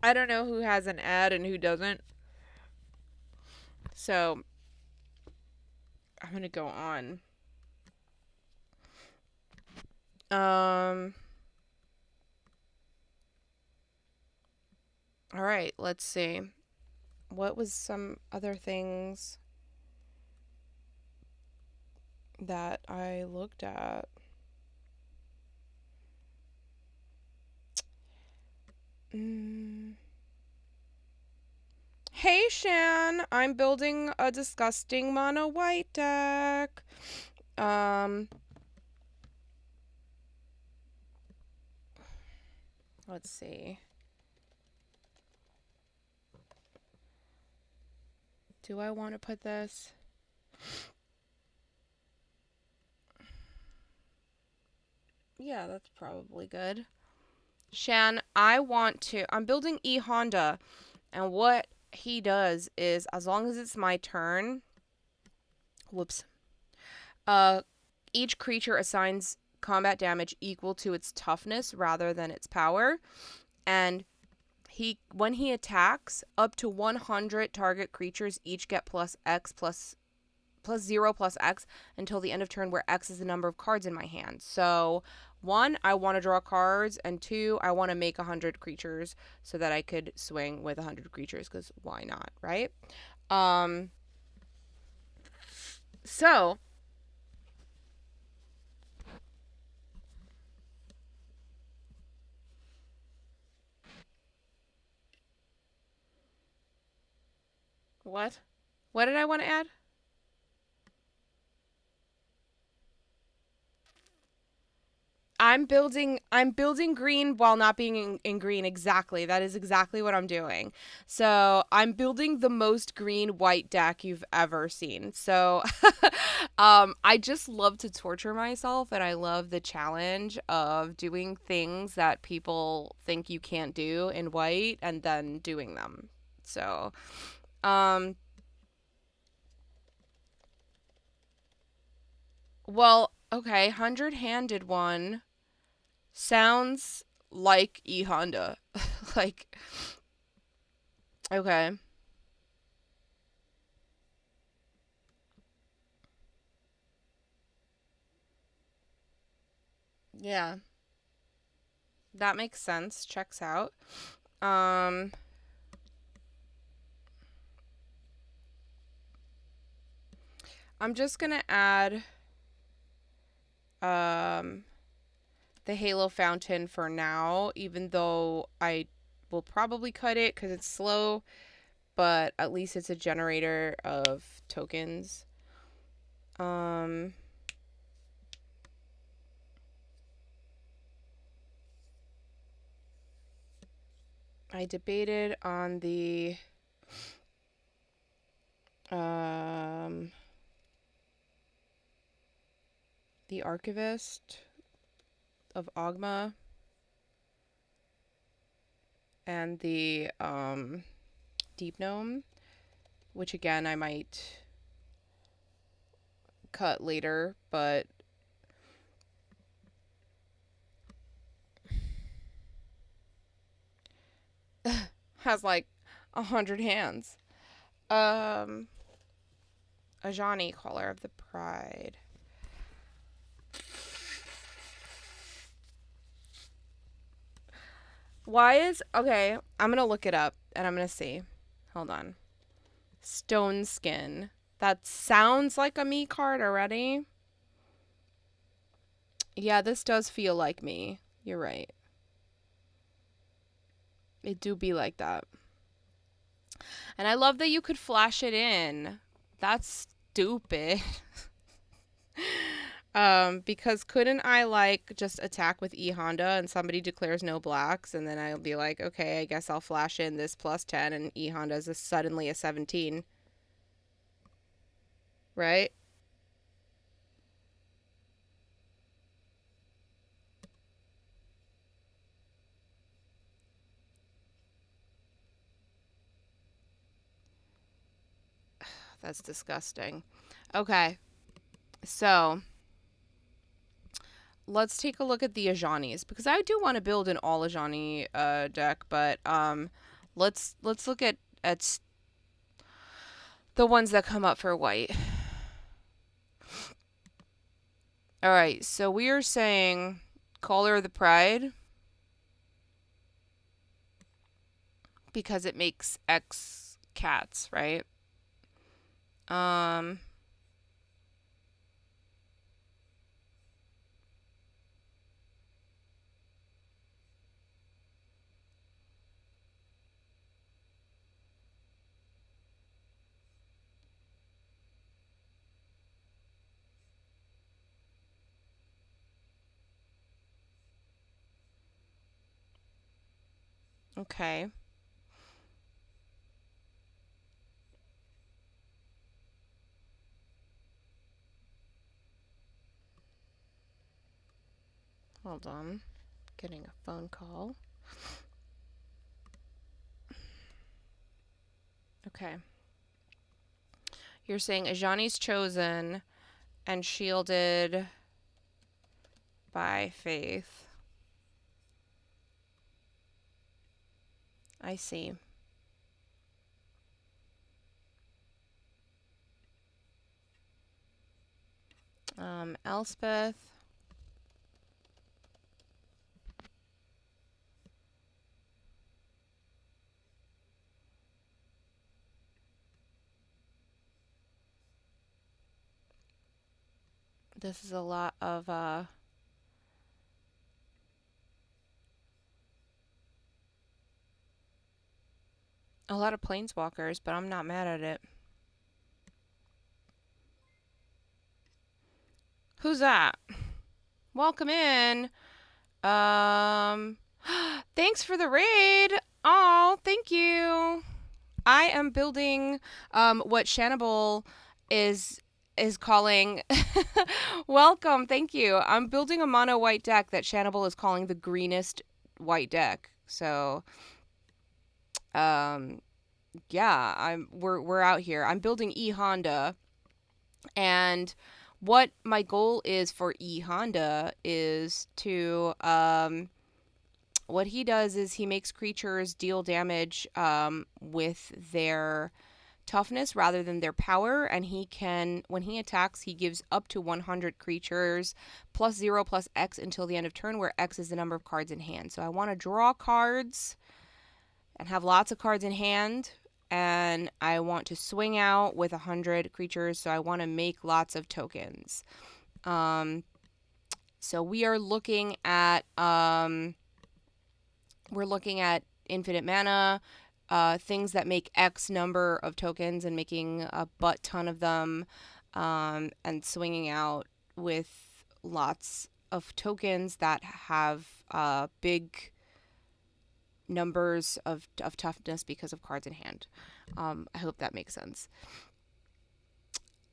I don't know who has an ad and who doesn't. So I'm gonna go on. All right, let's see. What was some other things that I looked at? Hey, Shan, I'm building a disgusting mono white deck. Let's see. Do I want to put this? Yeah, that's probably good. Shan, I'm building E Honda, and what he does is, as long as it's my turn, whoops, uh, each creature assigns combat damage equal to its toughness rather than its power, and when he attacks, up to 100 target creatures each get plus X plus 0 plus X until the end of turn, where X is the number of cards in my hand. So, 1, I want to draw cards, and 2, I want to make 100 creatures so that I could swing with 100 creatures, because why not, right? So, what? What did I want to add? I'm building green while not being in green. Exactly. That is exactly what I'm doing. So I'm building the most green white deck you've ever seen. So I just love to torture myself, and I love the challenge of doing things that people think you can't do in white and then doing them. So um well, okay, 100-handed one sounds like E Honda. Like, okay. Yeah. That makes sense. Checks out. Um I'm just going to add um the Halo Fountain for now, even though I will probably cut it cuz it's slow, but at least it's a generator of tokens. Um I debated on the the Archivist of Ogma, and the Deep Gnome, which again I might cut later, but has like 100 hands. Ajani, Caller of the Pride. Why is... Okay, I'm going to look it up and I'm going to see. Hold on. Stone Skin. That sounds like a me card already. Yeah, this does feel like me. You're right. It do be like that. And I love that you could flash it in. That's stupid. Because couldn't I like just attack with E Honda and somebody declares no blacks and then I'll be like, okay, I guess I'll flash in this +10 and E Honda is suddenly a 17. Right? That's disgusting. Okay. So let's take a look at the Ajanis because I do want to build an all Ajani deck, but let's look at the ones that come up for white. All right, so we are saying Caller of the Pride because it makes X cats, right? Okay. Hold on. Getting a phone call. Okay. You're saying Ajani's chosen and shielded by faith. I see. Elspeth. This is a lot of planeswalkers, but I'm not mad at it. Who's that? Welcome in. Thanks for the raid. Oh, thank you. I am building what Shannibal is calling welcome, thank you. I'm building a mono white deck that Shannibal is calling the greenest white deck. So yeah, we're out here. I'm building E Honda, and what my goal is for E Honda is to what he does is he makes creatures deal damage with their toughness rather than their power, and he can, when he attacks, he gives up to 100 creatures +0/+X until the end of turn, where X is the number of cards in hand. So I want to draw cards and have lots of cards in hand, and I want to swing out with 100 creatures, so I want to make lots of tokens. So we are looking at infinite mana, things that make X number of tokens and making a butt ton of them, and swinging out with lots of tokens that have big numbers of toughness because of cards in hand. I hope that makes sense.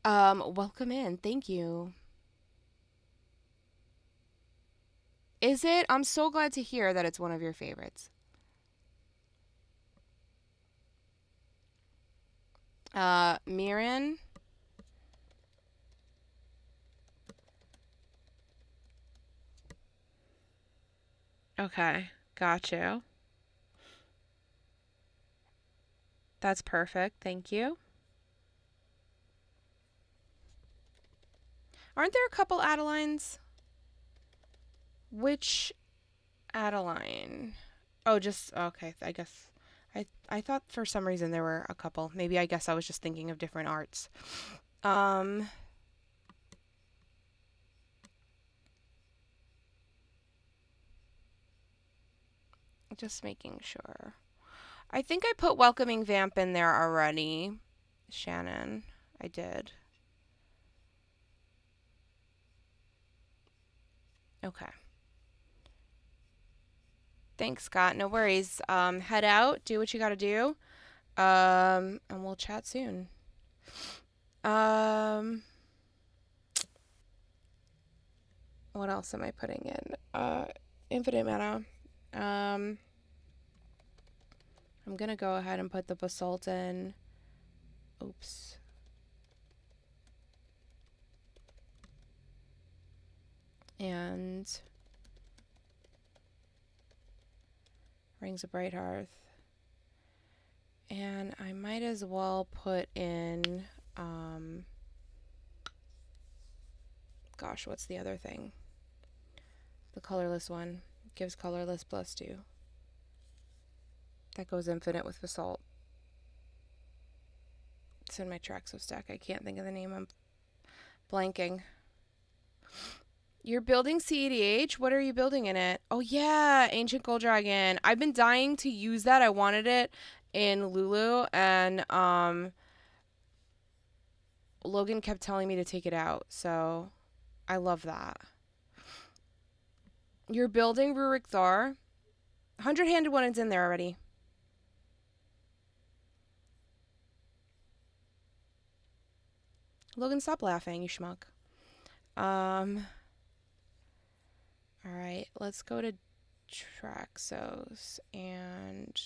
Welcome in. Thank you. Is it? I'm so glad to hear that it's one of your favorites. Mirren. Okay, got you. That's perfect. Thank you. Aren't there a couple Adelines? Which Adeline? Oh, just okay. I guess I thought for some reason there were a couple. Maybe I guess I was just thinking of different arts. Um, just making sure. I think I put Welcoming Vamp in there already. Shannon, I did. Okay. Thanks, Scott. No worries. Head out, do what you gotta do. And we'll chat soon. Um, what else am I putting in? Infinite mana. Um, I'm gonna go ahead and put the basalt in. Oops. And Rings of Bright Hearth. And I might as well put in, gosh, what's the other thing? The colorless one. Gives colorless +2. That goes infinite with basalt. It's in my Traxo stack. I can't think of the name. I'm blanking. You're building CEDH? What are you building in it? Oh, yeah. Ancient Gold Dragon. I've been dying to use that. I wanted it in Lulu, and Logan kept telling me to take it out, so I love that. You're building Rurik Thar. 100-handed one is in there already. Logan, stop laughing, you schmuck. Alright, let's go to Traxos and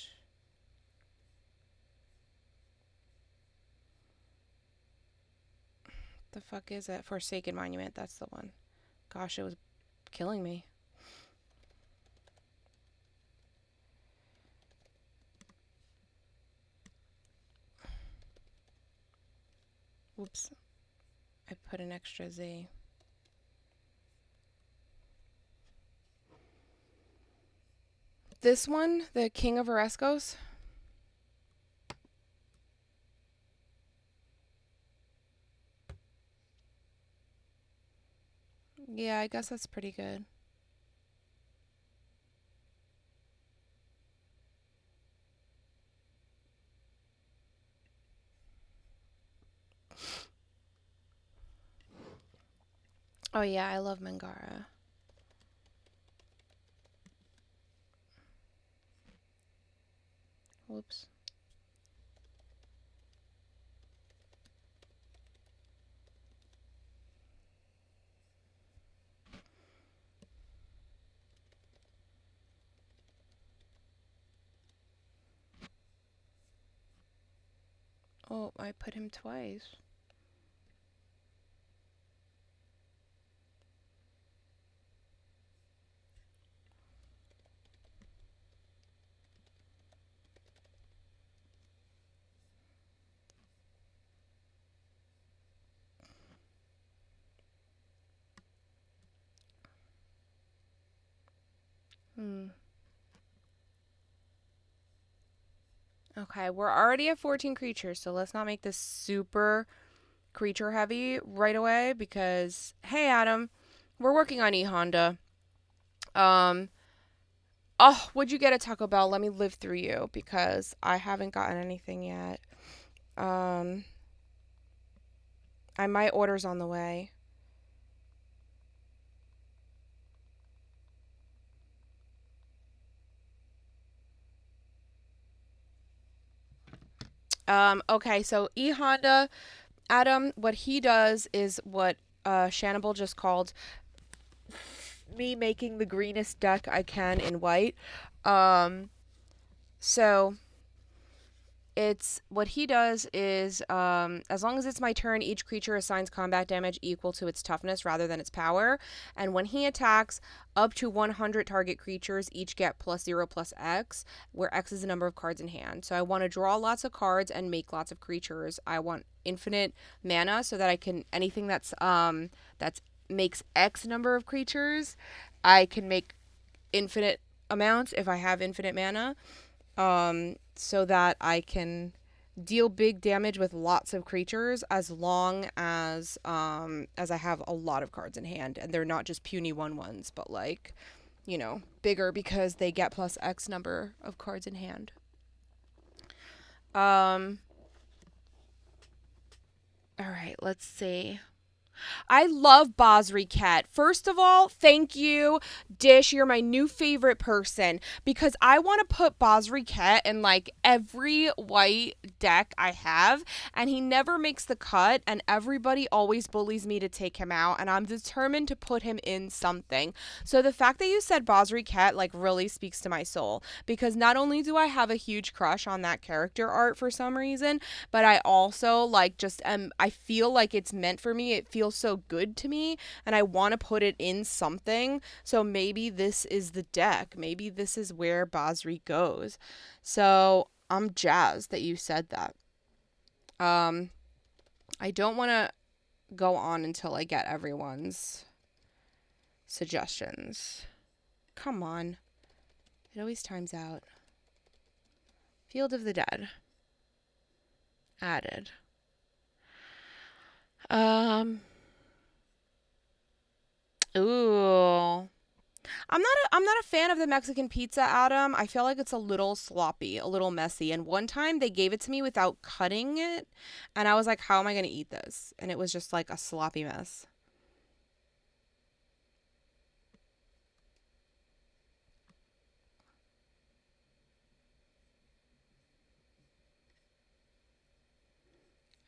the fuck is it? Forsaken Monument, that's the one. Gosh, it was killing me. Whoops. I put an extra Z. This one, the King of Oreskos. Yeah, I guess that's pretty good. Oh yeah, I love Mangara. Whoops. Oh, I put him twice. Okay, we're already at 14 creatures, so let's not make this super creature heavy right away because, hey, Adam, we're working on E-Honda. Oh, would you get a Taco Bell? Let me live through you because I haven't gotten anything yet. My order's on the way. Okay, so E-Honda, Adam, what he does is what Shannibal just called me making the greenest deck I can in white. Um, so it's what he does is as long as it's my turn, each creature assigns combat damage equal to its toughness rather than its power. And when he attacks, up to 100 target creatures each get +0/+X, where X is the number of cards in hand. So I want to draw lots of cards and make lots of creatures. I want infinite mana so that I can anything that's makes X number of creatures, I can make infinite amounts if I have infinite mana, so that I can deal big damage with lots of creatures as long as I have a lot of cards in hand and they're not just puny 1/1s, but like, bigger because they get plus X number of cards in hand. Um all right, let's see. I love Basri Ket. First of all, thank you, Dish. You're my new favorite person because I want to put Basri Ket in like every white deck I have, and he never makes the cut, and everybody always bullies me to take him out, and I'm determined to put him in something. So the fact that you said Basri Ket like really speaks to my soul because not only do I have a huge crush on that character art for some reason, but I also like just I feel like it's meant for me. It feels so good to me and I want to put it in something. So maybe this is the deck. Maybe this is where Basri goes. So I'm jazzed that you said that. I don't want to go on until I get everyone's suggestions. Come on. It always times out. Field of the Dead. Added. Ooh. I'm not a fan of the Mexican pizza, Adam. I feel like it's a little sloppy, a little messy. And one time they gave it to me without cutting it, and I was like, "How am I going to eat this?" And it was just like a sloppy mess.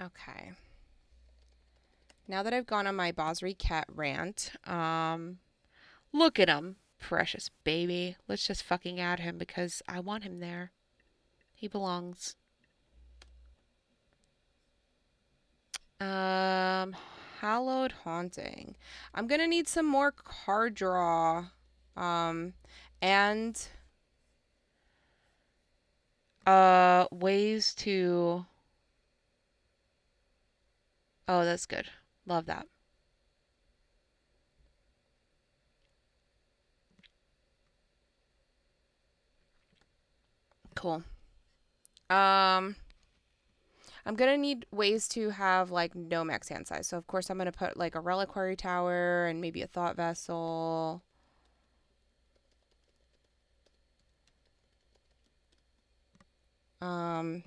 Okay. Now that I've gone on my Basri Cat rant, look at him, precious baby. Let's just fucking add him because I want him there. He belongs. Um, Hallowed Haunting. I'm gonna need some more card draw. Um, and ways to. Oh, that's good. Love that. Cool. Um, I'm gonna need ways to have like no max hand size. So of course I'm gonna put like a reliquary tower and maybe a thought vessel. Um,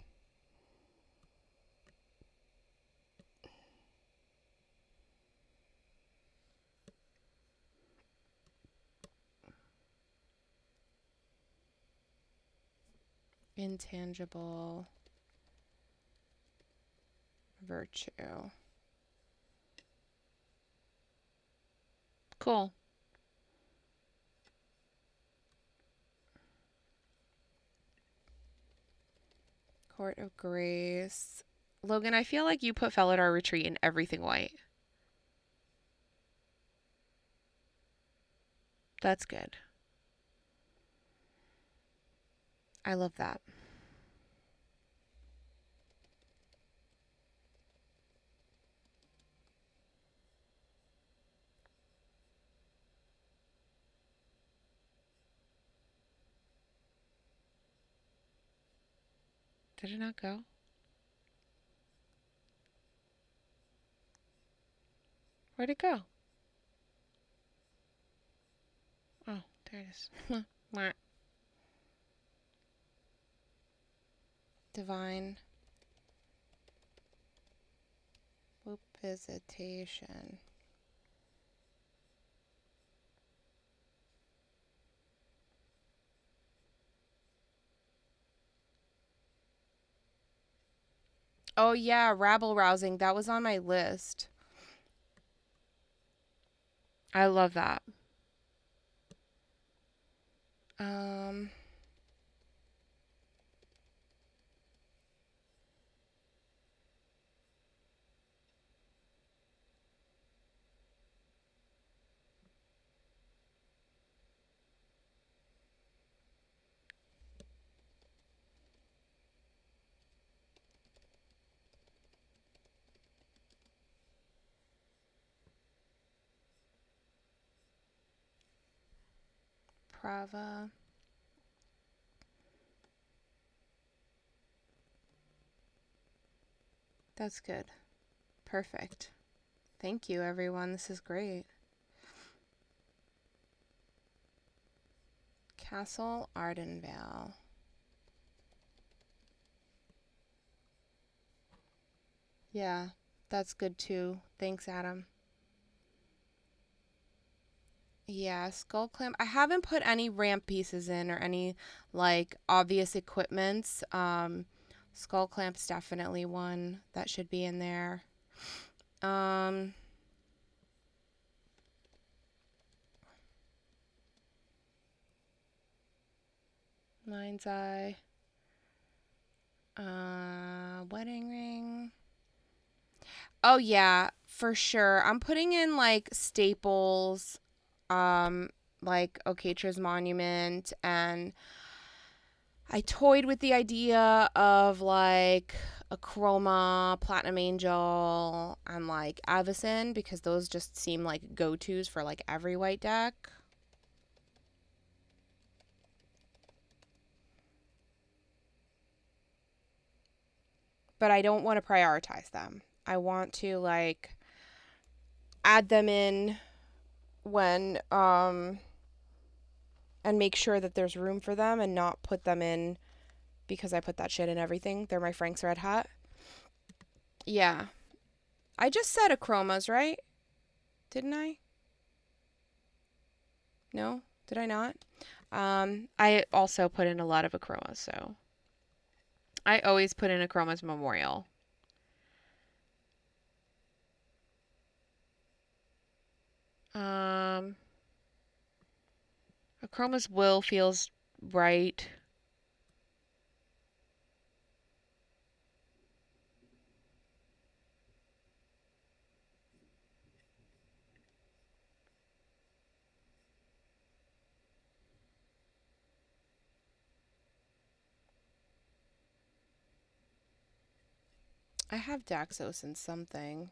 Intangible virtue. Cool. Court of Grace. Logan, I feel like you put Felidar Retreat in everything white. That's good. I love that. Did it not go? Where'd it go? Oh, there it is. Divine Visitation. Oh yeah, rabble rousing. That was on my list. I love that. Um, Prava. That's good. Perfect. Thank you, everyone. This is great. Castle Ardenvale. Yeah, that's good too. Thanks, Adam. Yeah, skull clamp. I haven't put any ramp pieces in or any like obvious equipments. Skull clamp's definitely one that should be in there. Um, Mind's Eye. Wedding ring. Oh yeah, for sure. I'm putting in like staples, um, like Okatra's Monument, and I toyed with the idea of like a Chroma, Platinum Angel, and like Avacyn because those just seem like go-tos for like every white deck. But I don't want to prioritize them. I want to like add them in when and make sure that there's room for them and not put them in because I put that shit in everything. They're my Frank's Red Hat. Yeah. I just said Achromas, right? Didn't I? No? Did I not? I also put in a lot of Achromas, so I always put in Achromas Memorial. Um, Achromas Will feels right. I have Daxos in something.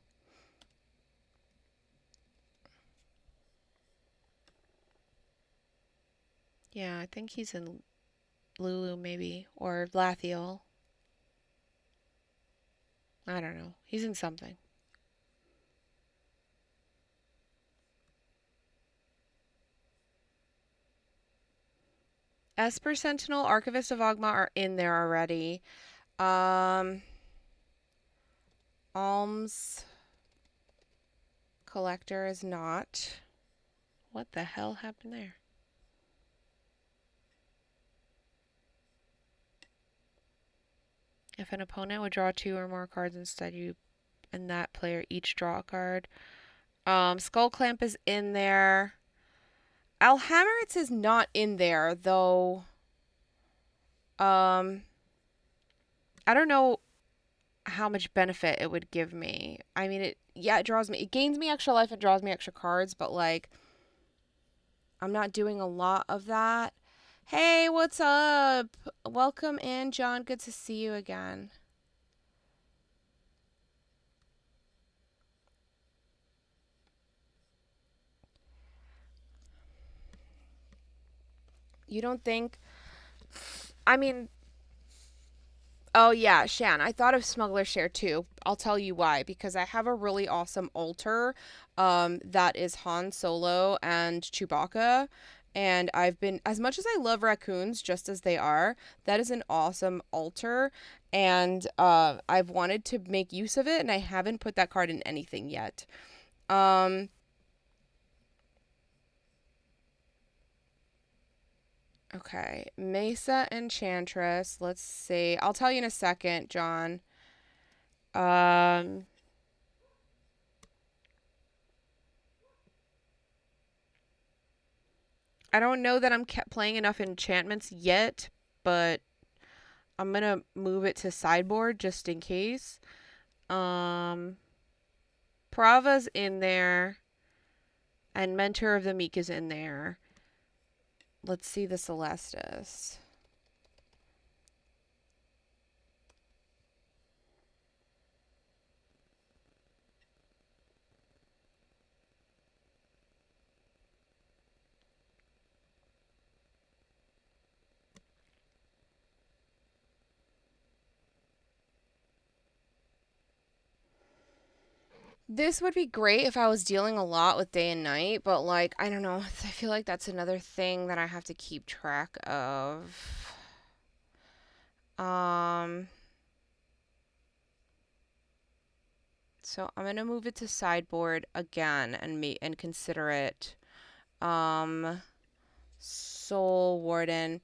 Yeah, I think he's in Lulu maybe or Lathiel. I don't know. He's in something. Esper Sentinel, Archivist of Ogma are in there already. Um, Alms Collector is not. What the hell happened there? If an opponent would draw two or more cards instead, you and that player each draw a card. Skull Clamp is in there. Alhammeritz is not in there though. Um, I don't know how much benefit it would give me. I mean, it draws me, it gains me extra life, it draws me extra cards, but like I'm not doing a lot of that. Hey, what's up? Welcome in, John. Good to see you again. You don't think? I mean, oh yeah, Shan. I thought of Smuggler Share too. I'll tell you why. Because I have a really awesome altar, that is Han Solo and Chewbacca. And I've been, as much as I love raccoons, just as they are, that is an awesome altar. And I've wanted to make use of it, and I haven't put that card in anything yet. Um, okay, Mesa Enchantress. Let's see. I'll tell you in a second, John. Um, I don't know that I'm kept playing enough enchantments yet, but I'm gonna move it to sideboard just in case. Um, Prava's in there, and Mentor of the Meek is in there. Let's see the Celestis. This would be great if I was dealing a lot with day and night, but like, I don't know. I feel like that's another thing that I have to keep track of. Um, so I'm gonna move it to sideboard again and consider it Soul Warden.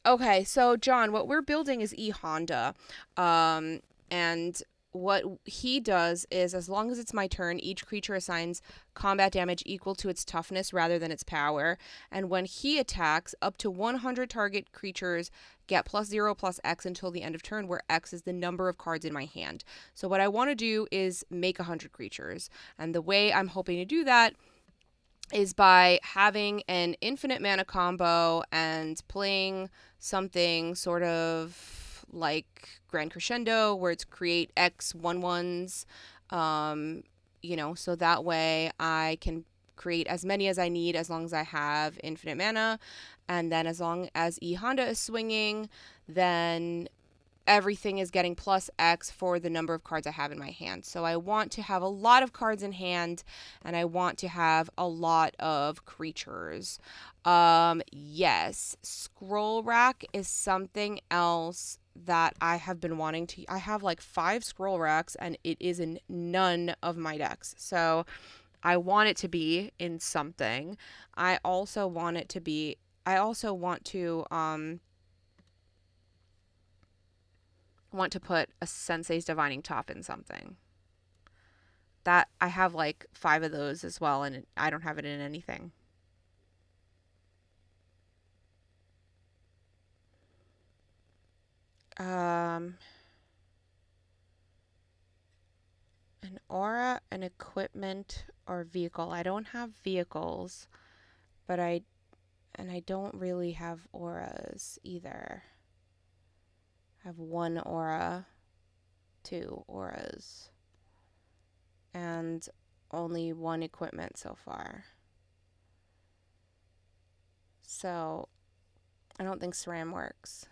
Okay, so John, what we're building is E Honda. And what he does is, as long as it's my turn, each creature assigns combat damage equal to its toughness rather than its power. And when he attacks, up to 100 target creatures get +0/+X until the end of turn, where X is the number of cards in my hand. So what I want to do is make 100 creatures. And the way I'm hoping to do that is by having an infinite mana combo and playing something sort of like Grand Crescendo, where it's create X 1/1s, so that way I can create as many as I need as long as I have infinite mana. And then as long as E Honda is swinging, then everything is getting +X for the number of cards I have in my hand. So I want to have a lot of cards in hand, and I want to have a lot of creatures. Yes, Scroll Rack is something else that I have been wanting to. I have like 5 Scroll Racks, and it is in none of my decks. So I want it to be in something. I also want it to be. I also want to put a Sensei's Divining Top in something. That I have like 5 of those as well, and I don't have it in anything. Um, an aura, an equipment, or vehicle. I don't have vehicles, but I don't really have auras either. I have 1 aura, 2 auras, and only 1 equipment so far. So I don't think SRAM works.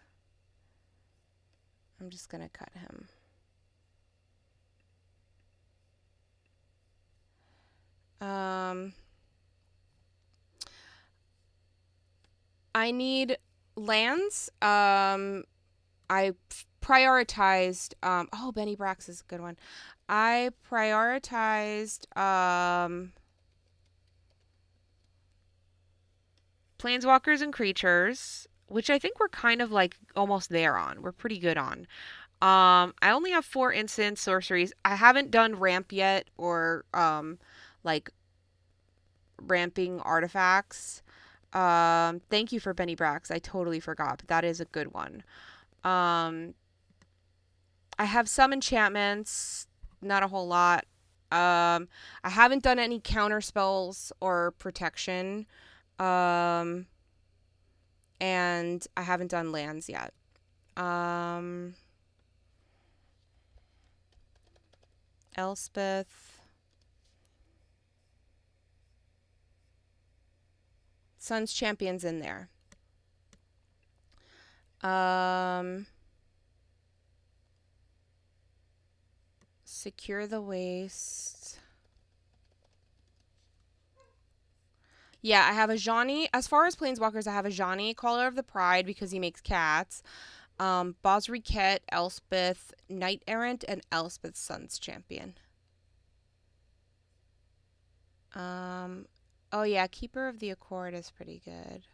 I'm just gonna cut him. I need lands. I prioritized. Benny Brax is a good one. I prioritized planeswalkers and creatures, which I think we're kind of like almost there on. We're pretty good on. I only have 4 instant sorceries. I haven't done ramp yet or like ramping artifacts. Thank you for Benny Brax. I totally forgot, but that is a good one. Um, I have some enchantments, not a whole lot. I haven't done any counter spells or protection. Um, and I haven't done lands yet. Um, Elspeth. Sun's Champion's in there. Secure the Waste. Yeah, I have a Johnny. As far as planeswalkers, I have a Johnny, Caller of the Pride, because he makes cats. Bosriket, Elspeth, Knight Errant, and Elspeth Sun's Champion. Oh yeah, Keeper of the Accord is pretty good.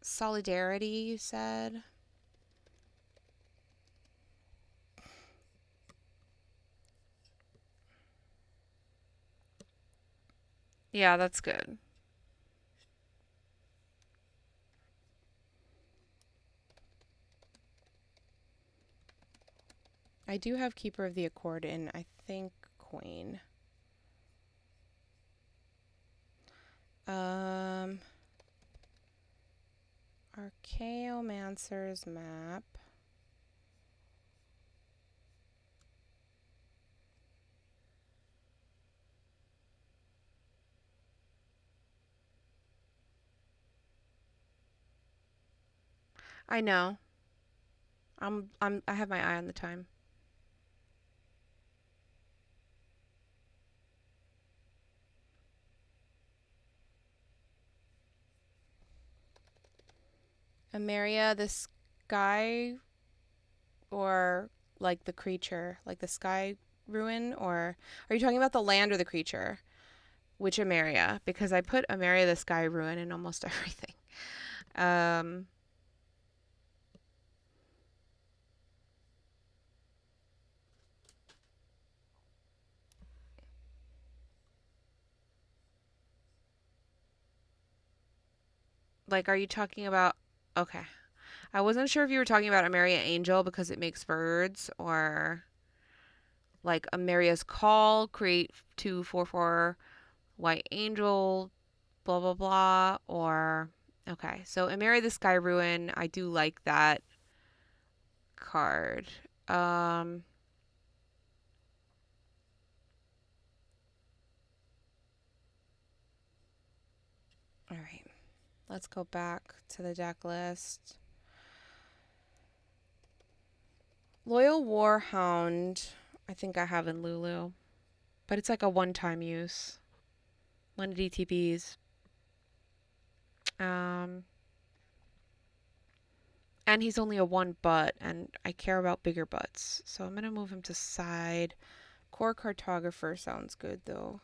Solidarity, you said? Yeah, that's good. I do have Keeper of the Accord in, I think, Queen. Um, Archaeomancer's map. I know. I have my eye on the time. Ameria, the sky, or like the creature, like the sky ruin, or are you talking about the land or the creature? Which Ameria? Because I put Ameria the sky ruin in almost everything. Um, like, are you talking about? Okay, I wasn't sure if you were talking about Ameria Angel because it makes birds, or like Ameria's Call, create 2/4/4 White Angel, blah blah blah, or okay. So Ameria the Sky Ruin, I do like that card. Um, all right, let's go back to the deck list. Loyal Warhound, I think I have in Lulu, but it's like a one-time use. One DTBs. Um, and he's only a one butt, and I care about bigger butts, so I'm gonna move him to side. Core Cartographer sounds good though.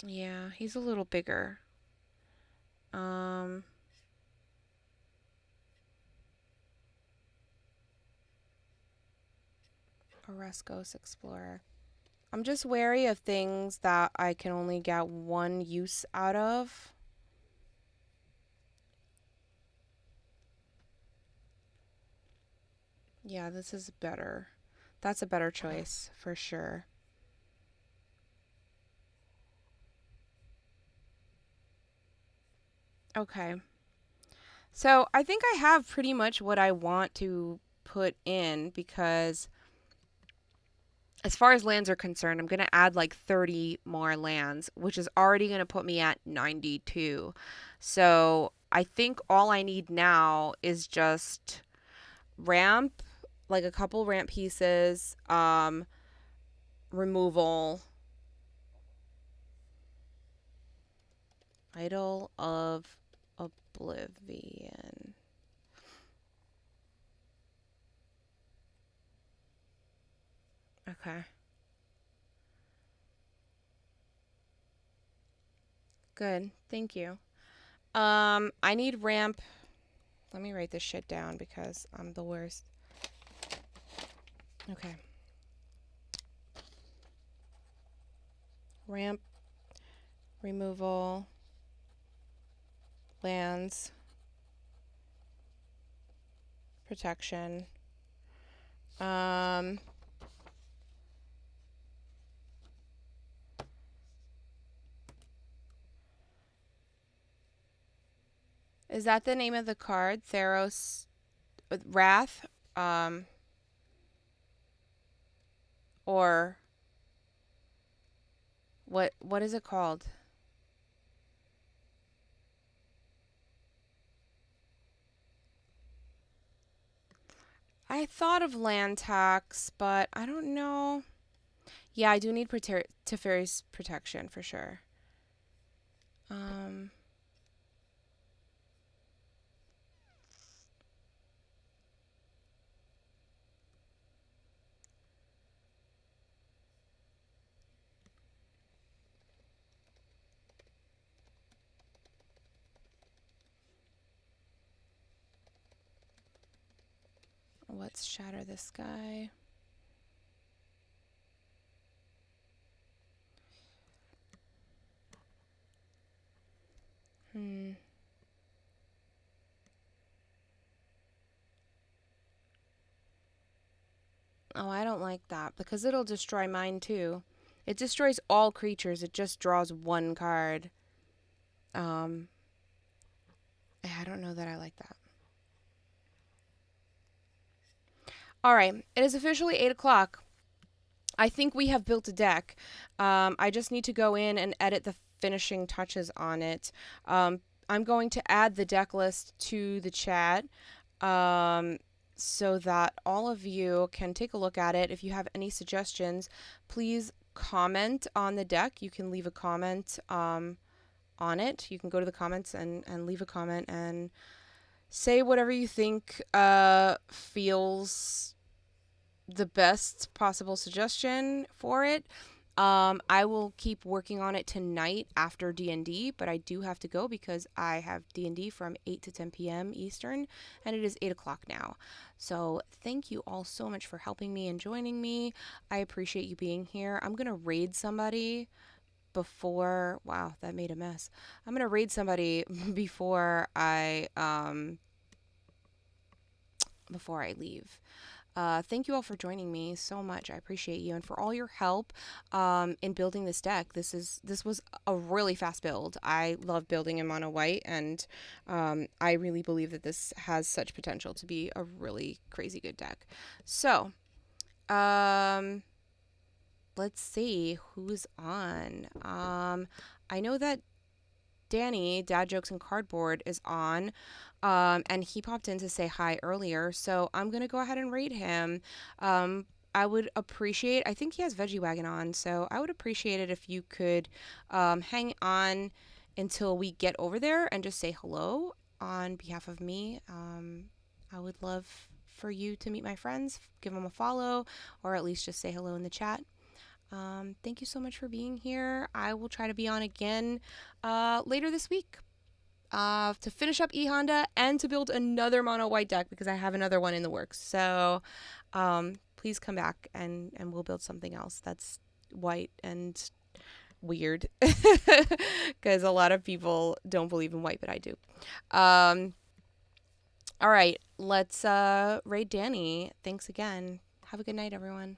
Yeah, he's a little bigger. Um, Oreskos Explorer. I'm just wary of things that I can only get one use out of. Yeah, this is better. That's a better choice for sure. Okay. So I think I have pretty much what I want to put in because as far as lands are concerned, I'm going to add like 30 more lands, which is already going to put me at 92. So I think all I need now is just ramp, like a couple ramp pieces, removal, Idol of Oblivion. Okay, good. Thank you. I need ramp. Let me write this shit down because I'm the worst. Okay. Ramp, removal, lands, protection. Um, is that the name of the card? Theros Wrath? Um, or what is it called? I thought of land tax, but I don't know. Yeah, I do need Teferi's protection for sure. Um, let's shatter this guy. Oh, I don't like that because it'll destroy mine too. It destroys all creatures. It just draws one card. Um, I don't know that I like that. All right, it is officially 8 o'clock. I think we have built a deck. I just need to go in and edit the finishing touches on it. I'm going to add the deck list to the chat um, so that all of you can take a look at it. If you have any suggestions, please comment on the deck. You can leave a comment on it. You can go to the comments and leave a comment and say whatever you think feels the best possible suggestion for it. I will keep working on it tonight after D&D, but I do have to go because I have D&D from 8 to 10 p.m. Eastern, and it is 8 o'clock now. So thank you all so much for helping me and joining me. I appreciate you being here. I'm going to raid somebody before... Wow, that made a mess. I'm going to raid somebody before I leave. Thank you all for joining me so much. I appreciate you and for all your help in building this deck. This was a really fast build. I love building in mono white, and I really believe that this has such potential to be a really crazy good deck. So, let's see who's on. I know that Danny, Dad Jokes and Cardboard, is on, and he popped in to say hi earlier, so I'm going to go ahead and rate him. I would appreciate, I think he has Veggie Wagon on, so I would appreciate it if you could hang on until we get over there and just say hello on behalf of me. I would love for you to meet my friends, give them a follow, or at least just say hello in the chat. Thank you so much for being here. I will try to be on again later this week to finish up E-Honda and to build another mono white deck because I have another one in the works. So please come back and we'll build something else that's white and weird because a lot of people don't believe in white, but I do. All right, let's raid Danny. Thanks again. Have a good night, everyone.